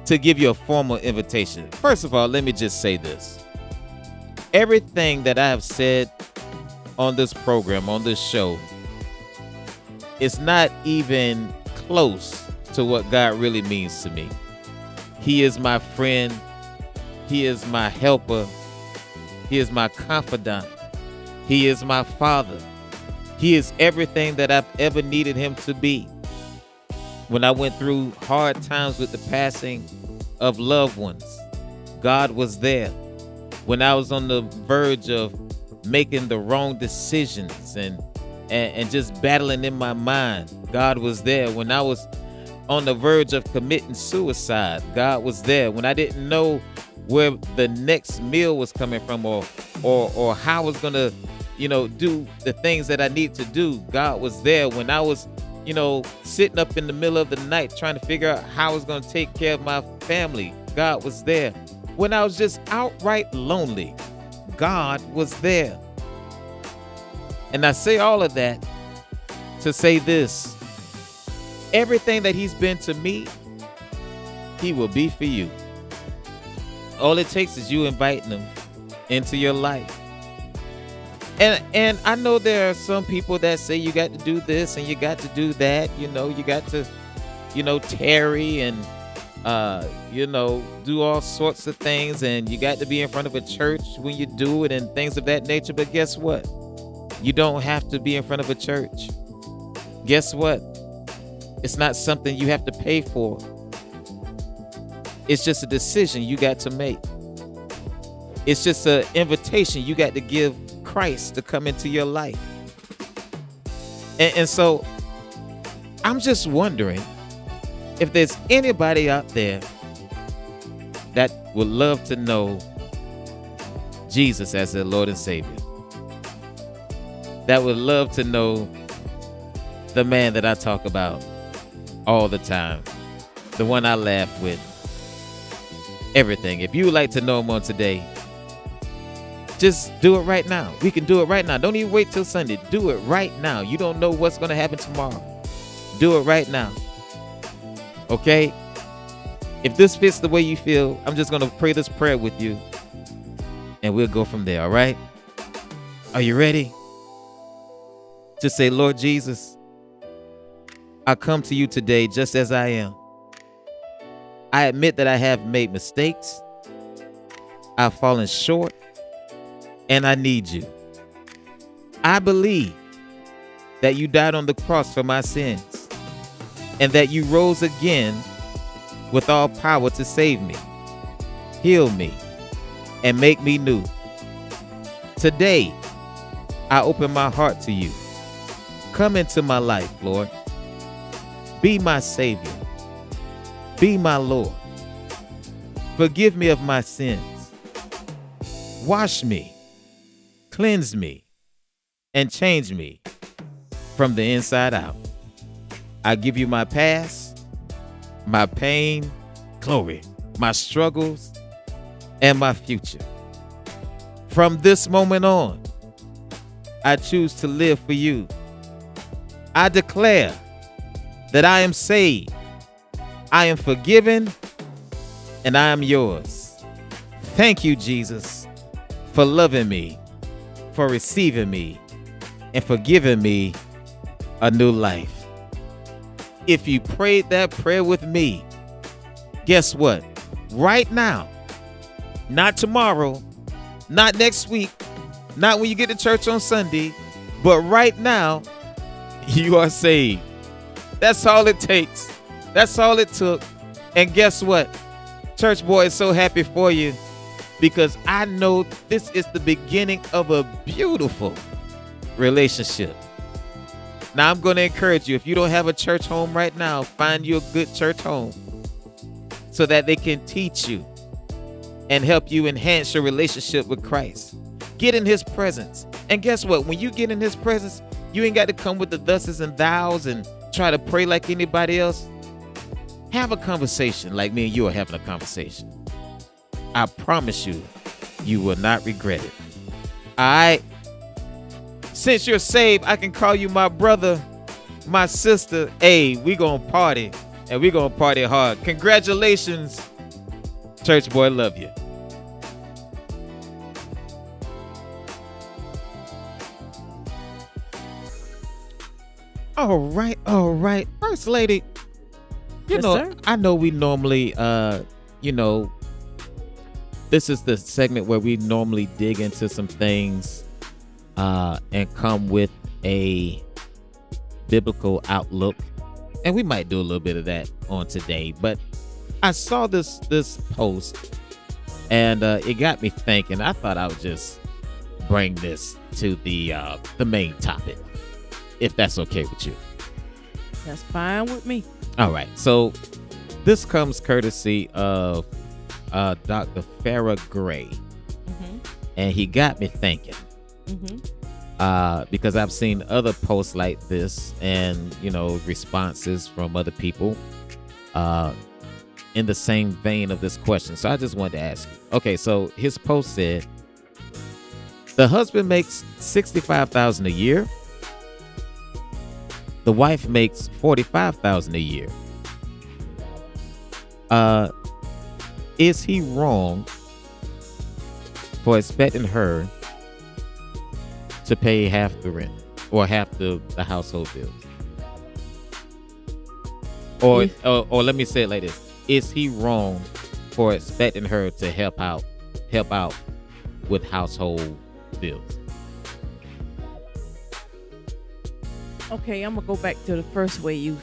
to give you a formal invitation. First of all, let me just say this. Everything that I have said on this program, on this show, is not even close to what God really means to me. He is my friend. He is my helper. He is my confidant. He is my father. He is everything that I've ever needed him to be. When I went through hard times with the passing of loved ones, God was there. When I was on the verge of making the wrong decisions and just battling in my mind, God was there. When I was on the verge of committing suicide, God was there. When I didn't know where the next meal was coming from or how I was going to do the things that I need to do, God was there. When I was, sitting up in the middle of the night trying to figure out how I was going to take care of my family, God was there. When I was just outright lonely, God was there. And I say all of that to say this: everything that he's been to me, he will be for you. All it takes is you inviting him into your life. And I know there are some people that say you got to do this and you got to do that. You got to, tarry and, do all sorts of things. And you got to be in front of a church when you do it and things of that nature. But guess what? You don't have to be in front of a church. Guess what? It's not something you have to pay for. It's just a decision you got to make. It's just an invitation you got to give Christ to come into your life. And so I'm just wondering if there's anybody out there that would love to know Jesus as their Lord and Savior. that would love to know the man that I talk about all the time, the one I laugh with, everything. If you would like to know him on today, just do it right now. We can do it right now. Don't even wait till Sunday. Do it right now. You don't know what's going to happen tomorrow. Do it right now. Okay? If this fits the way you feel, I'm just going to pray this prayer with you, and we'll go from there, all right? Are you ready? Just say, Lord Jesus, I come to you today just as I am. I admit that I have made mistakes. I've fallen short, and I need you. I believe that you died on the cross for my sins, and that you rose again with all power to save me, heal me, and make me new. Today, I open my heart to you. Come into my life, Lord. Be my Savior. Be my Lord. Forgive me of my sins. Wash me, cleanse me, and change me from the inside out. I give you my past, my pain, glory, my struggles, and my future. From this moment on, I choose to live for you. I declare that I am saved, I am forgiven, and I am yours. Thank you, Jesus, for loving me, for receiving me, and for giving me a new life. If you prayed that prayer with me, guess what? Right now, not tomorrow, not next week, not when you get to church on Sunday, but right now, you are saved. That's all it takes. That's all it took. And guess what? Church boy is so happy for you, because I know this is the beginning of a beautiful relationship. Now, I'm going to encourage you, if you don't have a church home right now, find you a good church home so that they can teach you and help you enhance your relationship with Christ. Get in his presence. And guess what? When you get in his presence, you ain't got to come with the thuses and thous and try to pray like anybody else. Have a conversation like me and you are having a conversation. I promise you, you will not regret it. All right? Since you're saved, I can call you my brother, my sister. Hey, we gonna party, and we gonna party hard. Congratulations, church boy. Love you. All right. First Lady, Yes, sir. I know we normally, this is the segment where we normally dig into some things and come with a biblical outlook. And we might do a little bit of that on today. But I saw this post, and it got me thinking. I thought I would just bring this to the main topic, if that's okay with you. That's fine with me. All right. So this comes courtesy of Dr. Farrah Gray. Mm-hmm. And he got me thinking. Mm-hmm. Because I've seen other posts like this and, responses from other people in the same vein of this question. So I just wanted to ask you. Okay, so his post said, the husband makes $65,000 a year. The wife makes $45,000 a year. Is he wrong for expecting her to pay half the rent or half the household bills? Or let me say it like this: is he wrong for expecting her to help out with household bills? Okay, I'm gonna go back to the first way you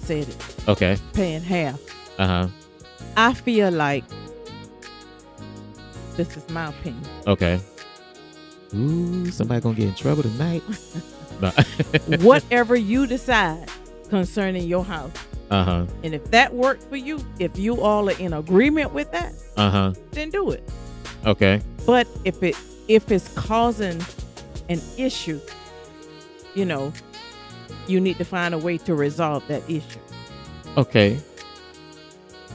said it. Okay. Paying half. Uh-huh. I feel like, this is my opinion. Okay. Ooh, somebody gonna get in trouble tonight. No. Whatever you decide concerning your house, Uh-huh. and if that works for you, if you all are in agreement with that, Uh-huh. then do it. Okay. But if it's causing an issue you know, you need to find a way to resolve that issue. Okay.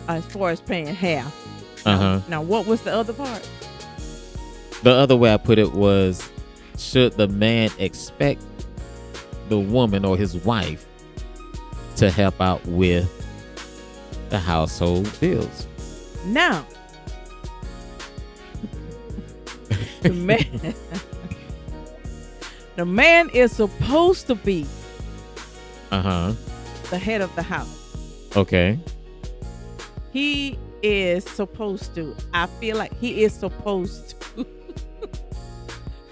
As far as paying half. Uh-huh. Now, what was the other part? The other way I put it was, should the man expect the woman or his wife to help out with the household bills? Now, the man, the man is supposed to be the head of the house. Okay. He is supposed to. I feel like he is supposed to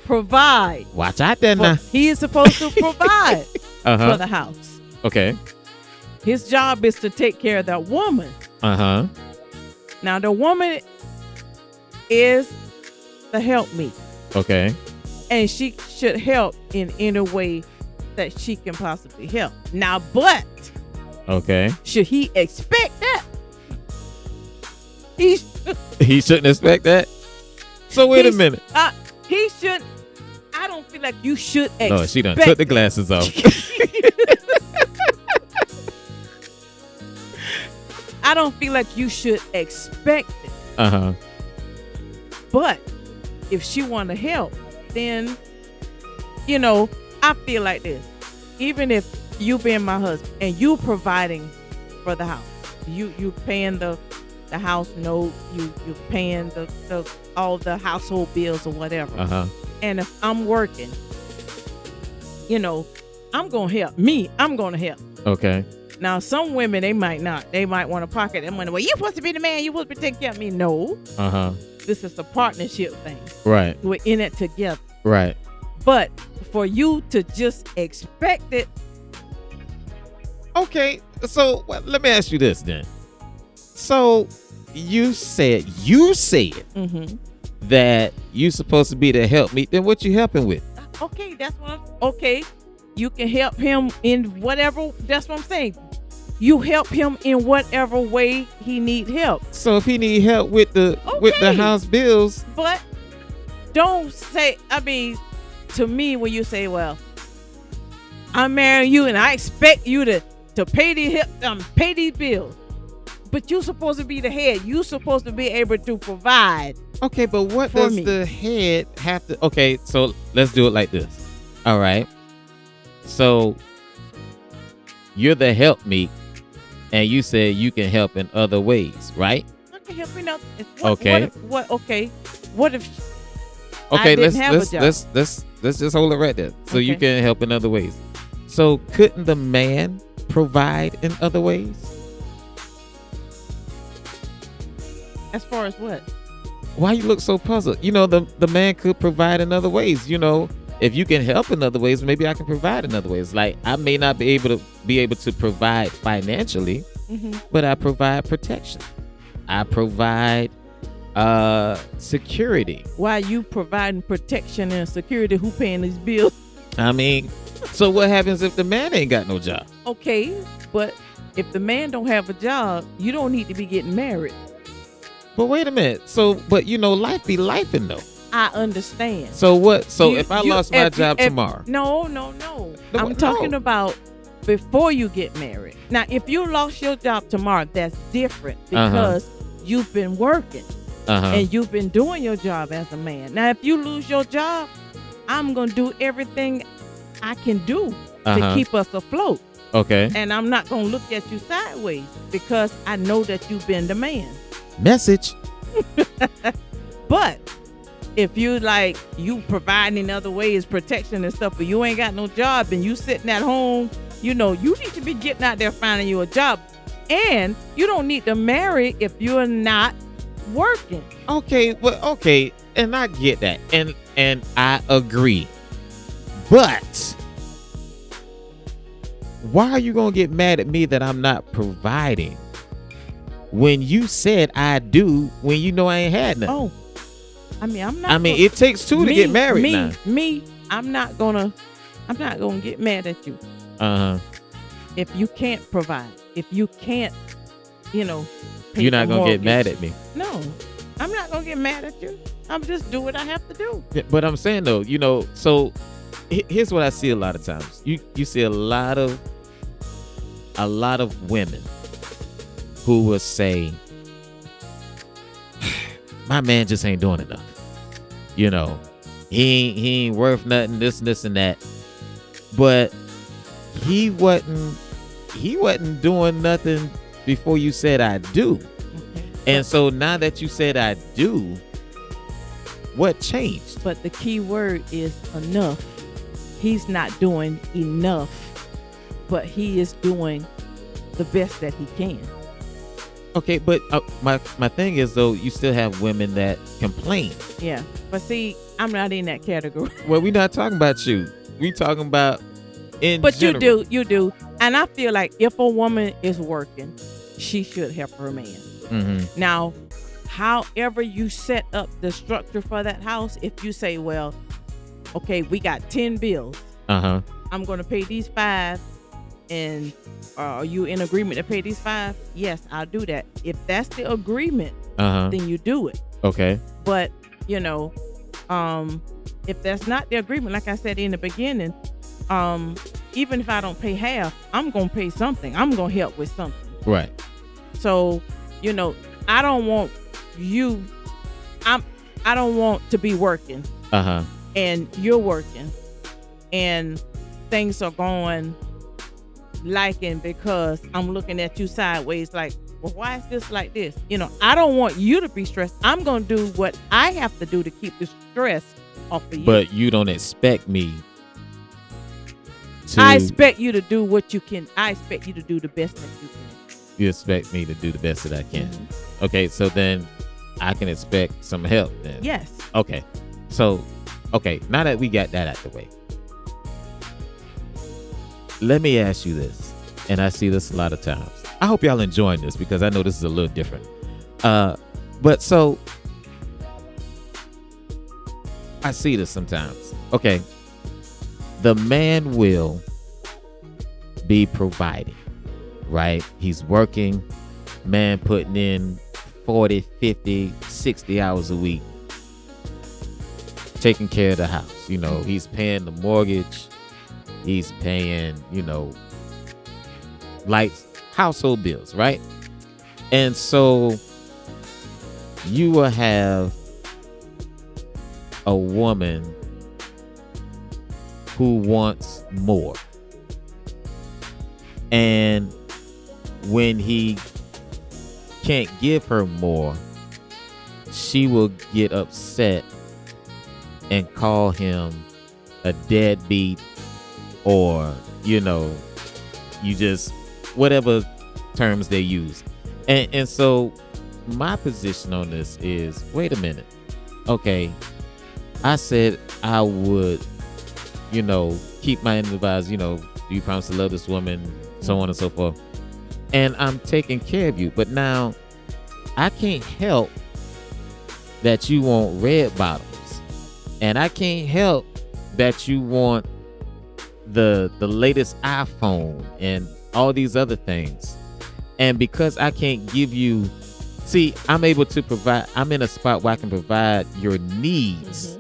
provide. Watch out there now. He is supposed to provide for the house. Okay. His job is to take care of that woman. Now, the woman is the helpmeet. Okay. And she should help in any way that she can possibly help. Now, but okay, should he expect that? He shouldn't expect that. So wait a minute. He should. I don't feel like you should expect. No, she done took the glasses off. I don't feel like you should expect it. But if she want to help, then I feel like this. Even if you being my husband and you providing for the house, you paying the house note, you paying the all the household bills or whatever. And if I'm working, I'm gonna help. I'm gonna help. Okay. Now, some women, they might not. They might want to pocket that money. Well, you're supposed to be the man. You're supposed to be taking care of me. No. This is a partnership thing. Right. We're in it together. Right. But for you to just expect it. Okay. So let me ask you this then. So you said that you supposed to be the help me. Then what you helping with? Okay, that's what okay. You can help him in whatever. That's what I'm saying. You help him in whatever way he need help. So if he need help with the house bills, but don't say. I mean, to me, when you say, "Well, I'm marrying you and I expect you to pay these bills," but you're supposed to be the head. You're supposed to be able to provide. Okay, but what does the head have to? Okay, so let's do it like this. All right. So you're the helpmeet, and you said you can help in other ways, right? I can help in other. Okay. What if? Okay, I didn't have a job? let's just hold it right there. So you Okay. can help in other ways. So couldn't the man provide in other ways? As far as what? Why you look so puzzled? The man could provide in other ways. If you can help in other ways, maybe I can provide in other ways. Like I may not be able to provide financially, but I provide protection. I provide security. Why you providing protection and security? Who paying these bills? I mean, so what happens if the man ain't got no job? Okay, but if the man don't have a job, you don't need to be getting married. But wait a minute. So, but life be lifing though. I understand. So what? So if I lost my job tomorrow? No. I'm talking about before you get married. Now, if you lost your job tomorrow, that's different because you've been working and you've been doing your job as a man. Now, if you lose your job, I'm going to do everything I can do to keep us afloat. Okay. And I'm not going to look at you sideways because I know that you've been the man. Message. But if you providing in other ways, protection and stuff, but you ain't got no job and you sitting at home, you need to be getting out there finding you a job. And you don't need to marry if you're not working. Okay, well, okay, and I get that, and I agree. But why are you gonna get mad at me that I'm not providing when you said I do when you know I ain't had nothing? Oh, I'm not. It takes two to get married now. I'm not gonna get mad at you. If you can't provide, if you can't, pay you're not gonna mortgage. get mad at me. No, I'm not gonna get mad at you. I'm just do what I have to do. Yeah, but I'm saying though, so here's what I see a lot of times. You see a lot of women who will say, my man just ain't doing enough. You know, he ain't worth nothing, this and that. But he wasn't doing nothing before you said I do. Okay. And so now that you said I do, what changed? But the key word is enough. He's not doing enough, but he is doing the best that he can. Okay, but my thing is, though, you still have women that complain. Yeah, but see, I'm not in that category. Well, we're not talking about you. We talking about in But general. you do. And I feel like if a woman is working, she should help her man. Mm-hmm. Now, however you set up the structure for that house, if you say, well, okay, we got 10 bills. Uh-huh. I'm going to pay these 5, and are you in agreement to pay these 5? Yes, I'll do that. If that's the agreement, Uh-huh. then you do it. Okay. But, you know, if that's not the agreement, like I said in the beginning, even if I don't pay half, I'm going to pay something. I'm going to help with something. Right. So, you know, I don't want you, I don't want to be working Uh-huh. and you're working and things are going liking because I'm looking at you sideways like, well, why is this like this? You know, I don't want you to be stressed. I'm going to do what I have to do to keep the stress off of you. But you don't expect me to... I expect you to do what you can. I expect you to do the best that you can. You expect me to do the best that I can. Mm-hmm. Okay, so then I can expect some help then. Yes. Okay. So, okay, now that we got that out the way, let me ask you this, and I see this a lot of times. I hope y'all enjoying this because I know this is a little different. But so I see this sometimes. Okay. The man will be providing, right? He's working, man putting in 40, 50, 60 hours a week, taking care of the house. You know, he's paying the mortgage, he's paying, you know, lights, household bills, right? And so you will have a woman who wants more. And when he can't give her more, she will get upset and call him a deadbeat, or, you know, you just, whatever terms they use. And so my position on this is, wait a minute. Okay, I said I would, you know, keep my end advice, you know, do you promise to love this woman, so on and so forth. And I'm taking care of you. But now I can't help that you want red bottoms. And I can't help that you want the latest iPhone and all these other things. And because I can't give you, see, I'm able to provide, I'm in a spot where I can provide your needs,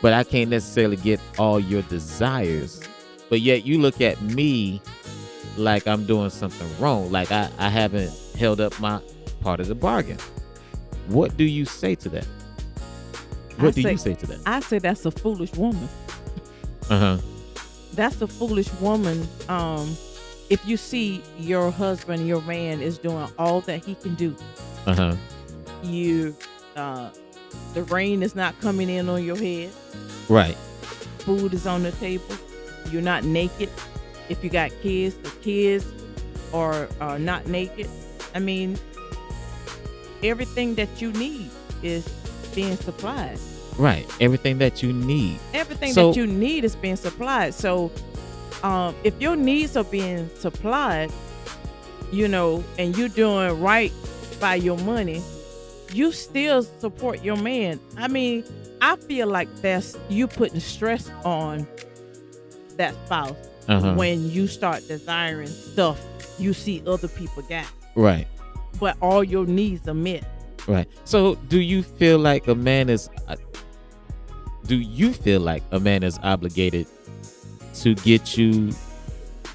but I can't necessarily get all your desires. But yet you look at me like I'm doing something wrong, like I haven't held up my part of the bargain. What do you say to that? What do you say to that? I say that's a foolish woman. Uh-huh. That's a foolish woman. If you see your husband, your man is doing all that he can do. Uh-huh. You, the rain is not coming in on your head. Right. Food is on the table. You're not naked. If you got kids, the kids are not naked. I mean, everything that you need is being supplied. Right. Everything that you need. Everything that you need is being supplied. So if your needs are being supplied, you know, and you're doing right by your money, you still support your man. I mean, I feel like that's you putting stress on that spouse when you start desiring stuff you see other people got. Right. But all your needs are met. Right. So do you feel like a man is obligated to get you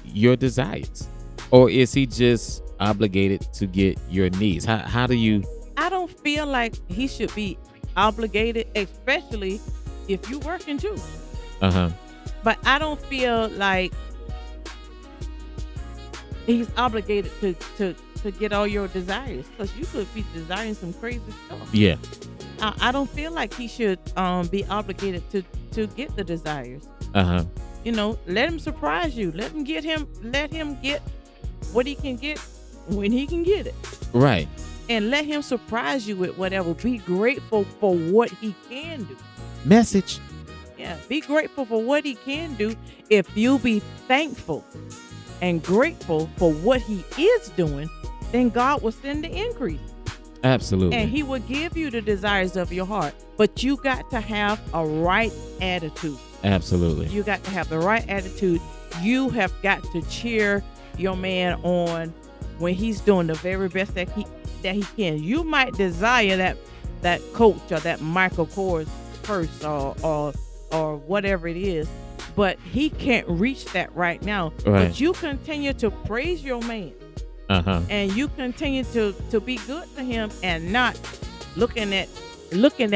your desires, or is he just obligated to get your needs? How do you? I don't feel like he should be obligated, especially if you working too. But I don't feel like he's obligated to get all your desires, because you could be desiring some crazy stuff. Yeah. I don't feel like he should be obligated to get the desires. You know, let him surprise you. Let him get what he can get when he can get it. Right. And let him surprise you with whatever. Be grateful for what he can do. Message. Yeah, be grateful for what he can do. If you be thankful and grateful for what he is doing, then God will send the increase. Absolutely. And he will give you the desires of your heart. But you got to have a right attitude. Absolutely. You got to have the right attitude. You have got to cheer your man on when he's doing the very best that he can. You might desire that coach or that Michael Kors purse or whatever it is, but he can't reach that right now. Right. But you continue to praise your man. And you continue to be good to him, and not looking at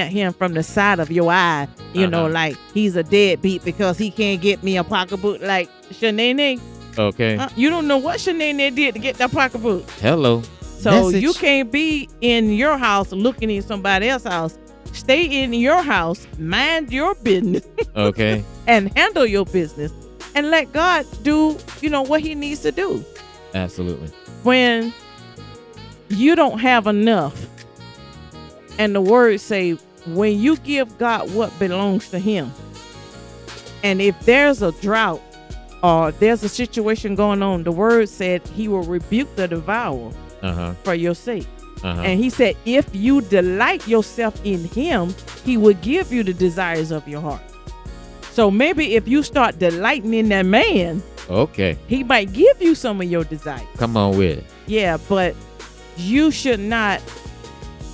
him from the side of your eye, you know, like he's a deadbeat because he can't get me a pocketbook like Shanae. Okay. You don't know what Shanae did to get that pocketbook. Hello. So Message. you can't be in your house looking in somebody else's house. Stay in your house, mind your business. Okay. And handle your business, and let God do, you know, what he needs to do. Absolutely. When you don't have enough, and the words say, when you give God what belongs to him, and if there's a drought or there's a situation going on, the word said he will rebuke the devourer for your sake. And he said, if you delight yourself in him, he will give you the desires of your heart. So maybe if you start delighting in that man, okay, he might give you some of your desires. Come on with it. Yeah, but you should not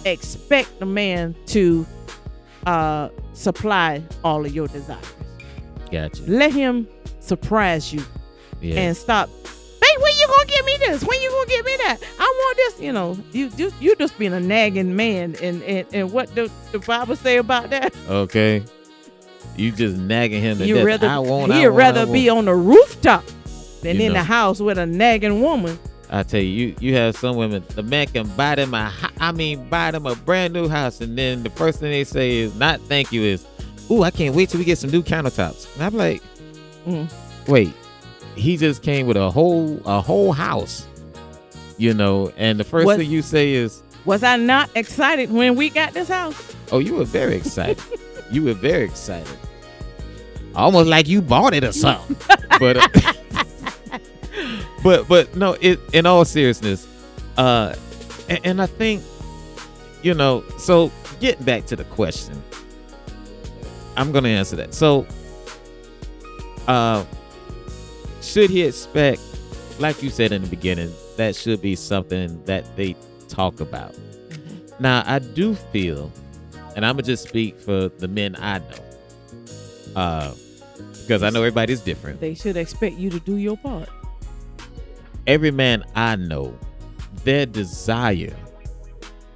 expect the man to supply all of your desires. Gotcha. Let him surprise you. Yeah. And stop. Hey, when you gonna give me this? When you gonna give me that? I want this. You know, you just being a nagging man, and what the Bible say about that? Okay. You just nagging him to He'd death. rather be on the rooftop than You in know. the house with a nagging woman. I tell you have some women, the man can buy them buy them a brand new house, and then the first thing they say is not thank you, is, ooh, I can't wait till we get some new countertops. And I'm like, wait, he just came with a whole house, you know, and the first thing you say is, was I not excited when we got this house? oh, you were very excited. You were very excited. Almost like you bought it or something. But no, in all seriousness, and I think, you know, so getting back to the question, I'm going to answer that. So, should he expect, like you said in the beginning, that should be something that they talk about. Now, I do feel, and I'm going to just speak for the men I know, because I know everybody's different. They should expect you to do your part. Every man I know, their desire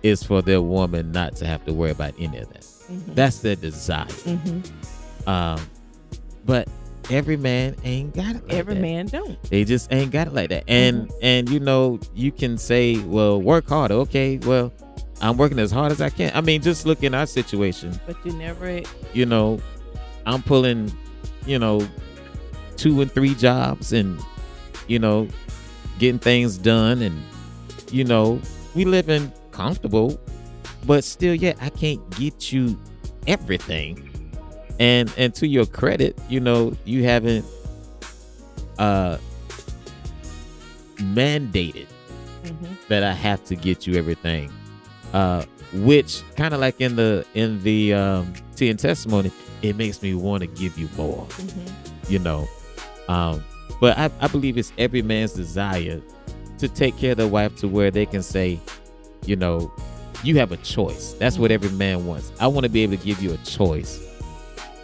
is for their woman not to have to worry about any of that. That's their desire. But every man ain't got it like that. Every man don't. They just ain't got it like that. And you know, you can say, well, work harder. Okay, well, I'm working as hard as I can. I mean, just look in our situation. But you never, you know, I'm pulling, you know, 2 and 3 jobs, and, you know, getting things done, and, you know, we living comfortable, but still, I can't get you everything. And to your credit, you know, you haven't mandated that I have to get you everything. Which kind of like in the tea and testimony, it makes me want to give you more. You know. But I believe it's every man's desire to take care of their wife to where they can say, you know, you have a choice. That's what every man wants. I want to be able to give you a choice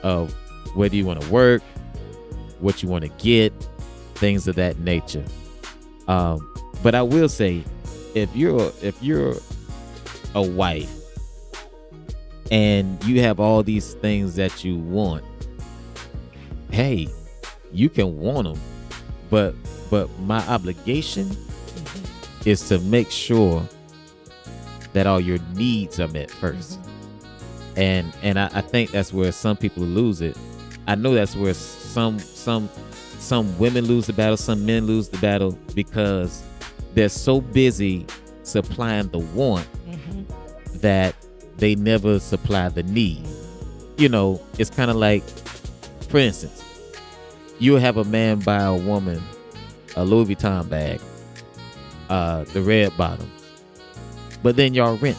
of whether you want to work, what you want to get, things of that nature. But I will say, if you're a wife and you have all these things that you want, hey, you can want them, but my obligation is to make sure that all your needs are met first. And I think that's where some people lose it. I know that's where some women lose the battle, some men lose the battle, because they're so busy supplying the want that they never supply the need. You know, it's kind of like, for instance, you'll have a man buy a woman a Louis Vuitton bag, the red bottoms, but then y'all rent.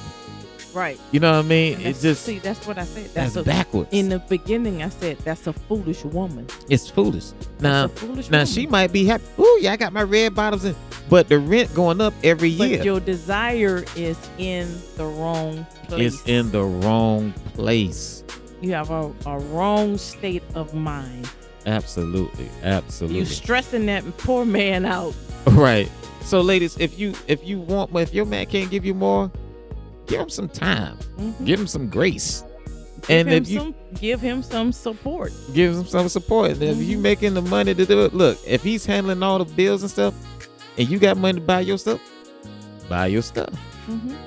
Right. You know what I mean? It's just, see, that's what I said. That's backwards. In the beginning, I said that's a foolish woman. It's foolish. Now, foolish now woman. she might be happy. Ooh, yeah, I got my red bottoms in, but the rent going up every year. But your desire is in the wrong place. It's in the wrong place. You have a wrong state of mind. Absolutely. You stressing that poor man out. Right. So, ladies, if you want, if your man can't give you more, give him some time. Give him some grace. Give him some support. Give him some support. And if you making the money to do it, look, if he's handling all the bills and stuff, and you got money to buy your stuff, buy your stuff.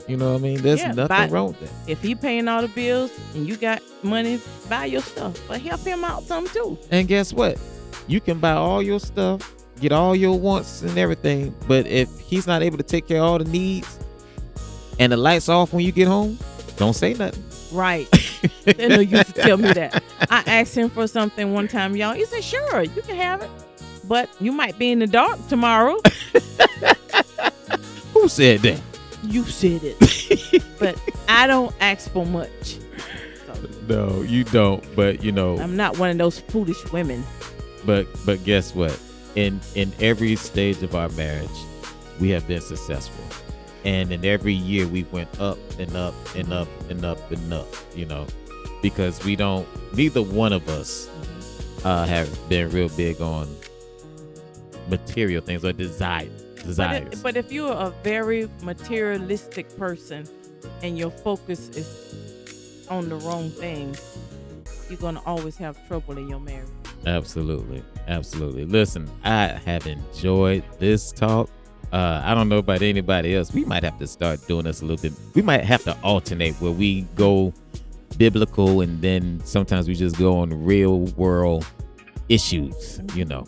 You know what I mean? There's nothing wrong with that. If he paying all the bills and you got money, buy your stuff. But help him out some too. And guess what? You can buy all your stuff, get all your wants and everything, but if he's not able to take care of all the needs and the lights off when you get home, don't say nothing. Right. They know you used to tell me that. I asked him for something one time, y'all. He said, sure, you can have it, but you might be in the dark tomorrow. Who said that? You said it. But I don't ask for much. So. No, you don't. But, you know, I'm not one of those foolish women. But guess what? In every stage of our marriage, we have been successful. And in every year we went up and up and up and up and up, you know, because neither one of us have been real big on material things or desires. But if you're a very materialistic person and your focus is on the wrong things, you're going to always have trouble in your marriage. Absolutely. Listen, I have enjoyed this talk. I don't know about anybody else. We might have to start doing this a little bit. We might have to alternate where we go biblical and then sometimes we just go on real world issues, you know.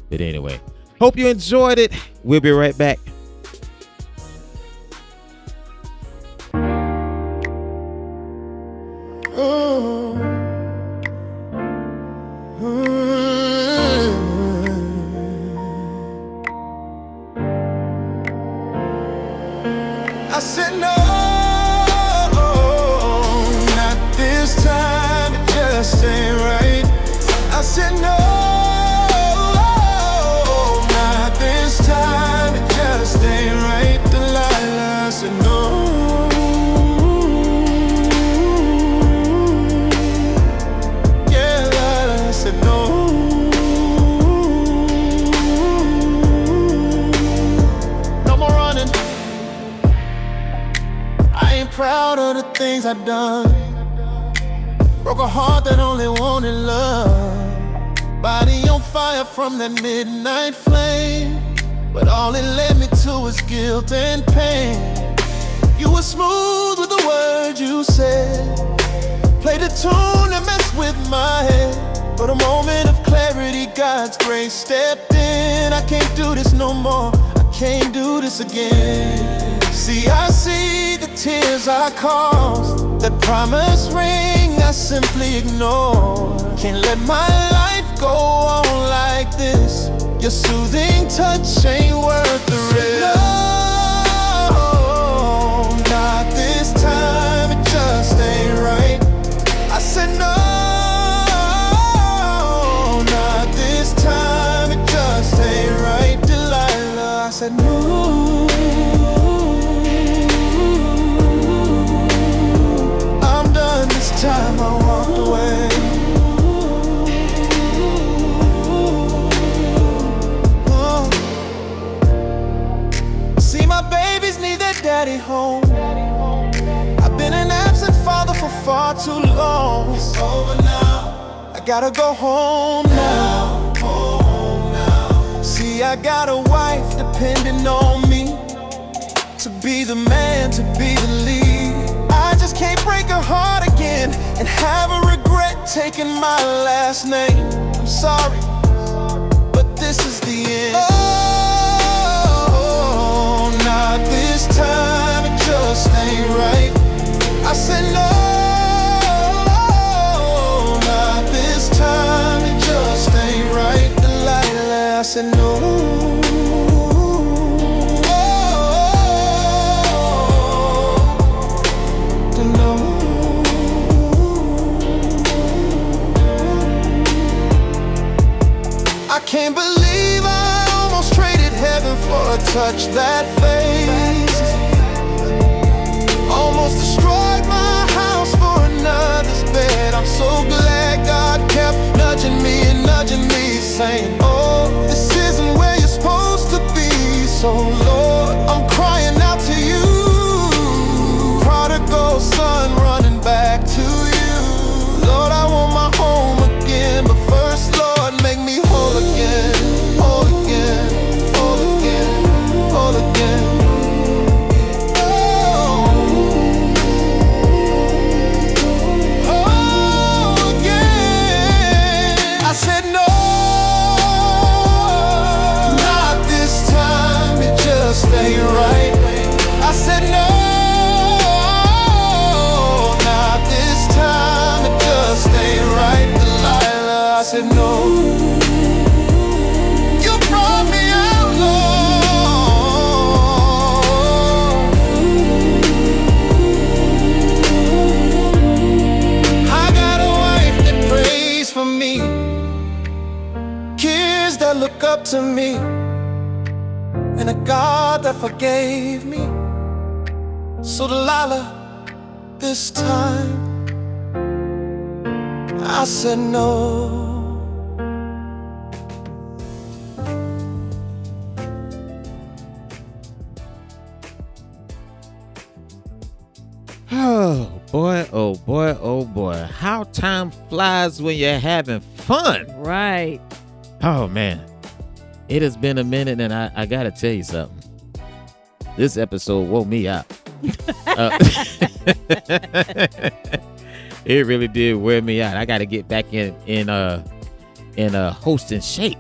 But anyway, hope you enjoyed it. We'll be right back. I said no, not this time, it just ain't right. I said no, not this time, it just ain't right. Delilah, I said no. Yeah, Delilah, I said no. No more running. Proud of the things I've done. Broke a heart that only wanted love. Body on fire from that midnight flame, but all it led me to was guilt and pain. You were smooth with the words you said, played a tune that messed with my head. But a moment of clarity, God's grace stepped in. I can't do this no more, I can't do this again. See, I see the tears I caused, that promise ring I simply ignore. Can't let my life go on like this. Your soothing touch ain't worth the risk. No, not this time, it just ain't right. I said no, not this time, it just ain't right. Delilah, I said no. Time I walked away. home. I've been an absent father for far too long. It's over now. I gotta go home now. Home now. See, I got a wife depending on me to be the man, to be the lead. I just can't break her heart again and have her regret taking my last name. I'm sorry, but this is the end. Oh, not this time, it just ain't right. I said no, not this time, it just ain't right. Delilah, I said no. I can't believe I almost traded heaven for a touch that fades. Almost destroyed my house for another's bed. I'm so glad God kept nudging me and nudging me, saying, oh, this isn't where you're supposed to be. So Lord, I'm crying out to you, prodigal son running back to you. Lord, I want my home again, but first, Lord, make me whole again, whole again, whole again, whole again. Whole again. I said no, not this time, it just ain't right. I said no, not this time, it just ain't right. Delilah, I said no. You brought me out, Lord. I got a wife that prays for me, kids that look up to me, and a God that forgave me. So Delilah, this time I said no. Oh boy, oh boy, oh boy. How time flies when you're having fun. Right. Oh man. It has been a minute, and I gotta tell you something. This episode woke me up. It really did wear me out. I gotta get back in hosting shape,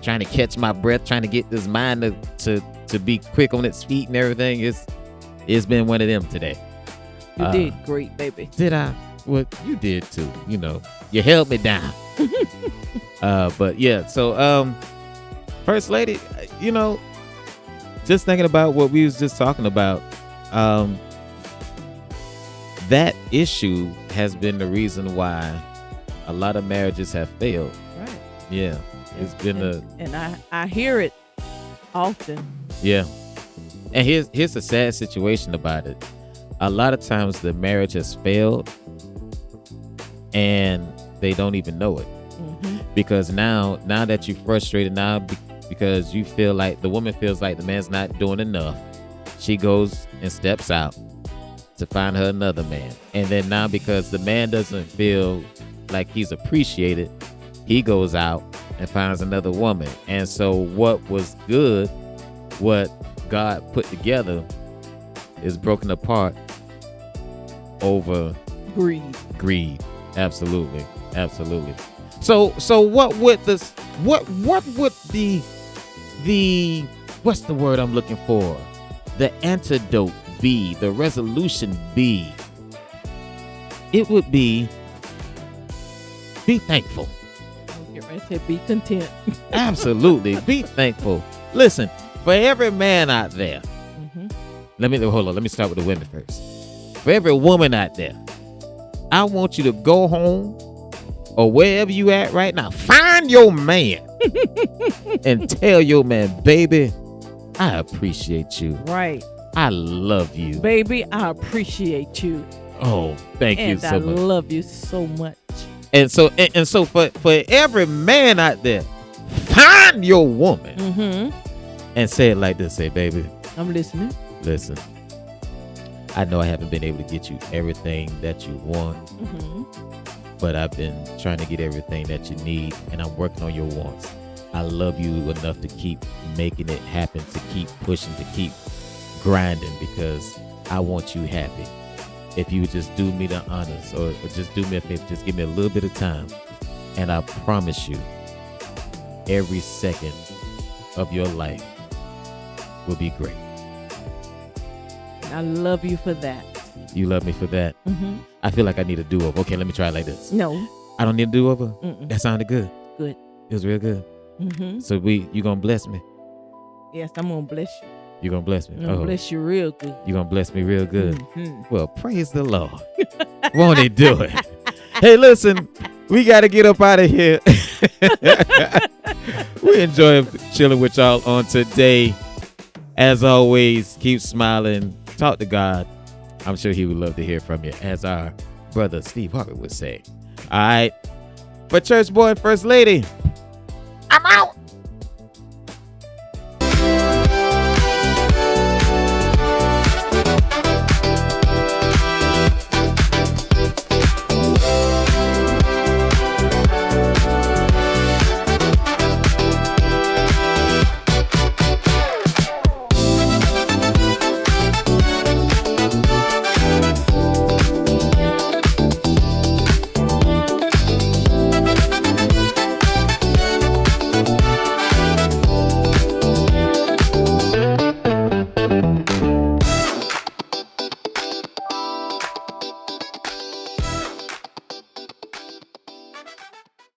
trying to catch my breath, trying to get this mind to be quick on its feet and everything. It's been one of them today. You did great, baby. Did I? Well, you did too. You held me down. But yeah, so First Lady, just thinking about what we was just talking about, that issue has been the reason why a lot of marriages have failed. Right. Yeah. It's been and I hear it often. Yeah. And here's a sad situation about it. A lot of times the marriage has failed and they don't even know it. Mm-hmm. Because now that you're frustrated because you feel like the woman feels like the man's not doing enough, she goes and steps out to find her another man. And then now because the man doesn't feel like he's appreciated, he goes out and finds another woman. And so what was good, what God put together, is broken apart over greed. Absolutely. So what would the what's the word I'm looking for? The antidote be, the resolution be? It would be thankful. Get ready to say be content. Absolutely. Be thankful. Listen, for every man out there, let me start with the women first. For every woman out there, I want you to go home or wherever you at right now, find your man and tell your man, baby, I appreciate you. Right. I love you. Baby, I appreciate you. Oh, thank you so much. And I love you so much. And so for every man out there, find your woman and say it like this. Say, baby, I'm listening. Listen, I know I haven't been able to get you everything that you want, but I've been trying to get everything that you need, and I'm working on your wants. I love you enough to keep making it happen, to keep pushing, to keep grinding, because I want you happy. If you would just do me the honors, or just do me a favor, just give me a little bit of time, and I promise you, every second of your life will be great. I love you for that. You love me for that? I feel like I need a do-over. Okay, let me try it like this. No. I don't need a do-over? That sounded good. Good. It was real good. So you gonna bless me? Yes, I'm gonna bless you. You gonna bless me? I'm gonna bless you real good. You gonna bless me real good? Well, praise the Lord. Won't he do it? Hey, listen, we got to get up out of here. We enjoy chilling with y'all on today. As always, keep smiling. Talk to God. I'm sure he would love to hear from you, as our brother Steve Harvey would say. All right. For Church Boy and First Lady, I'm out.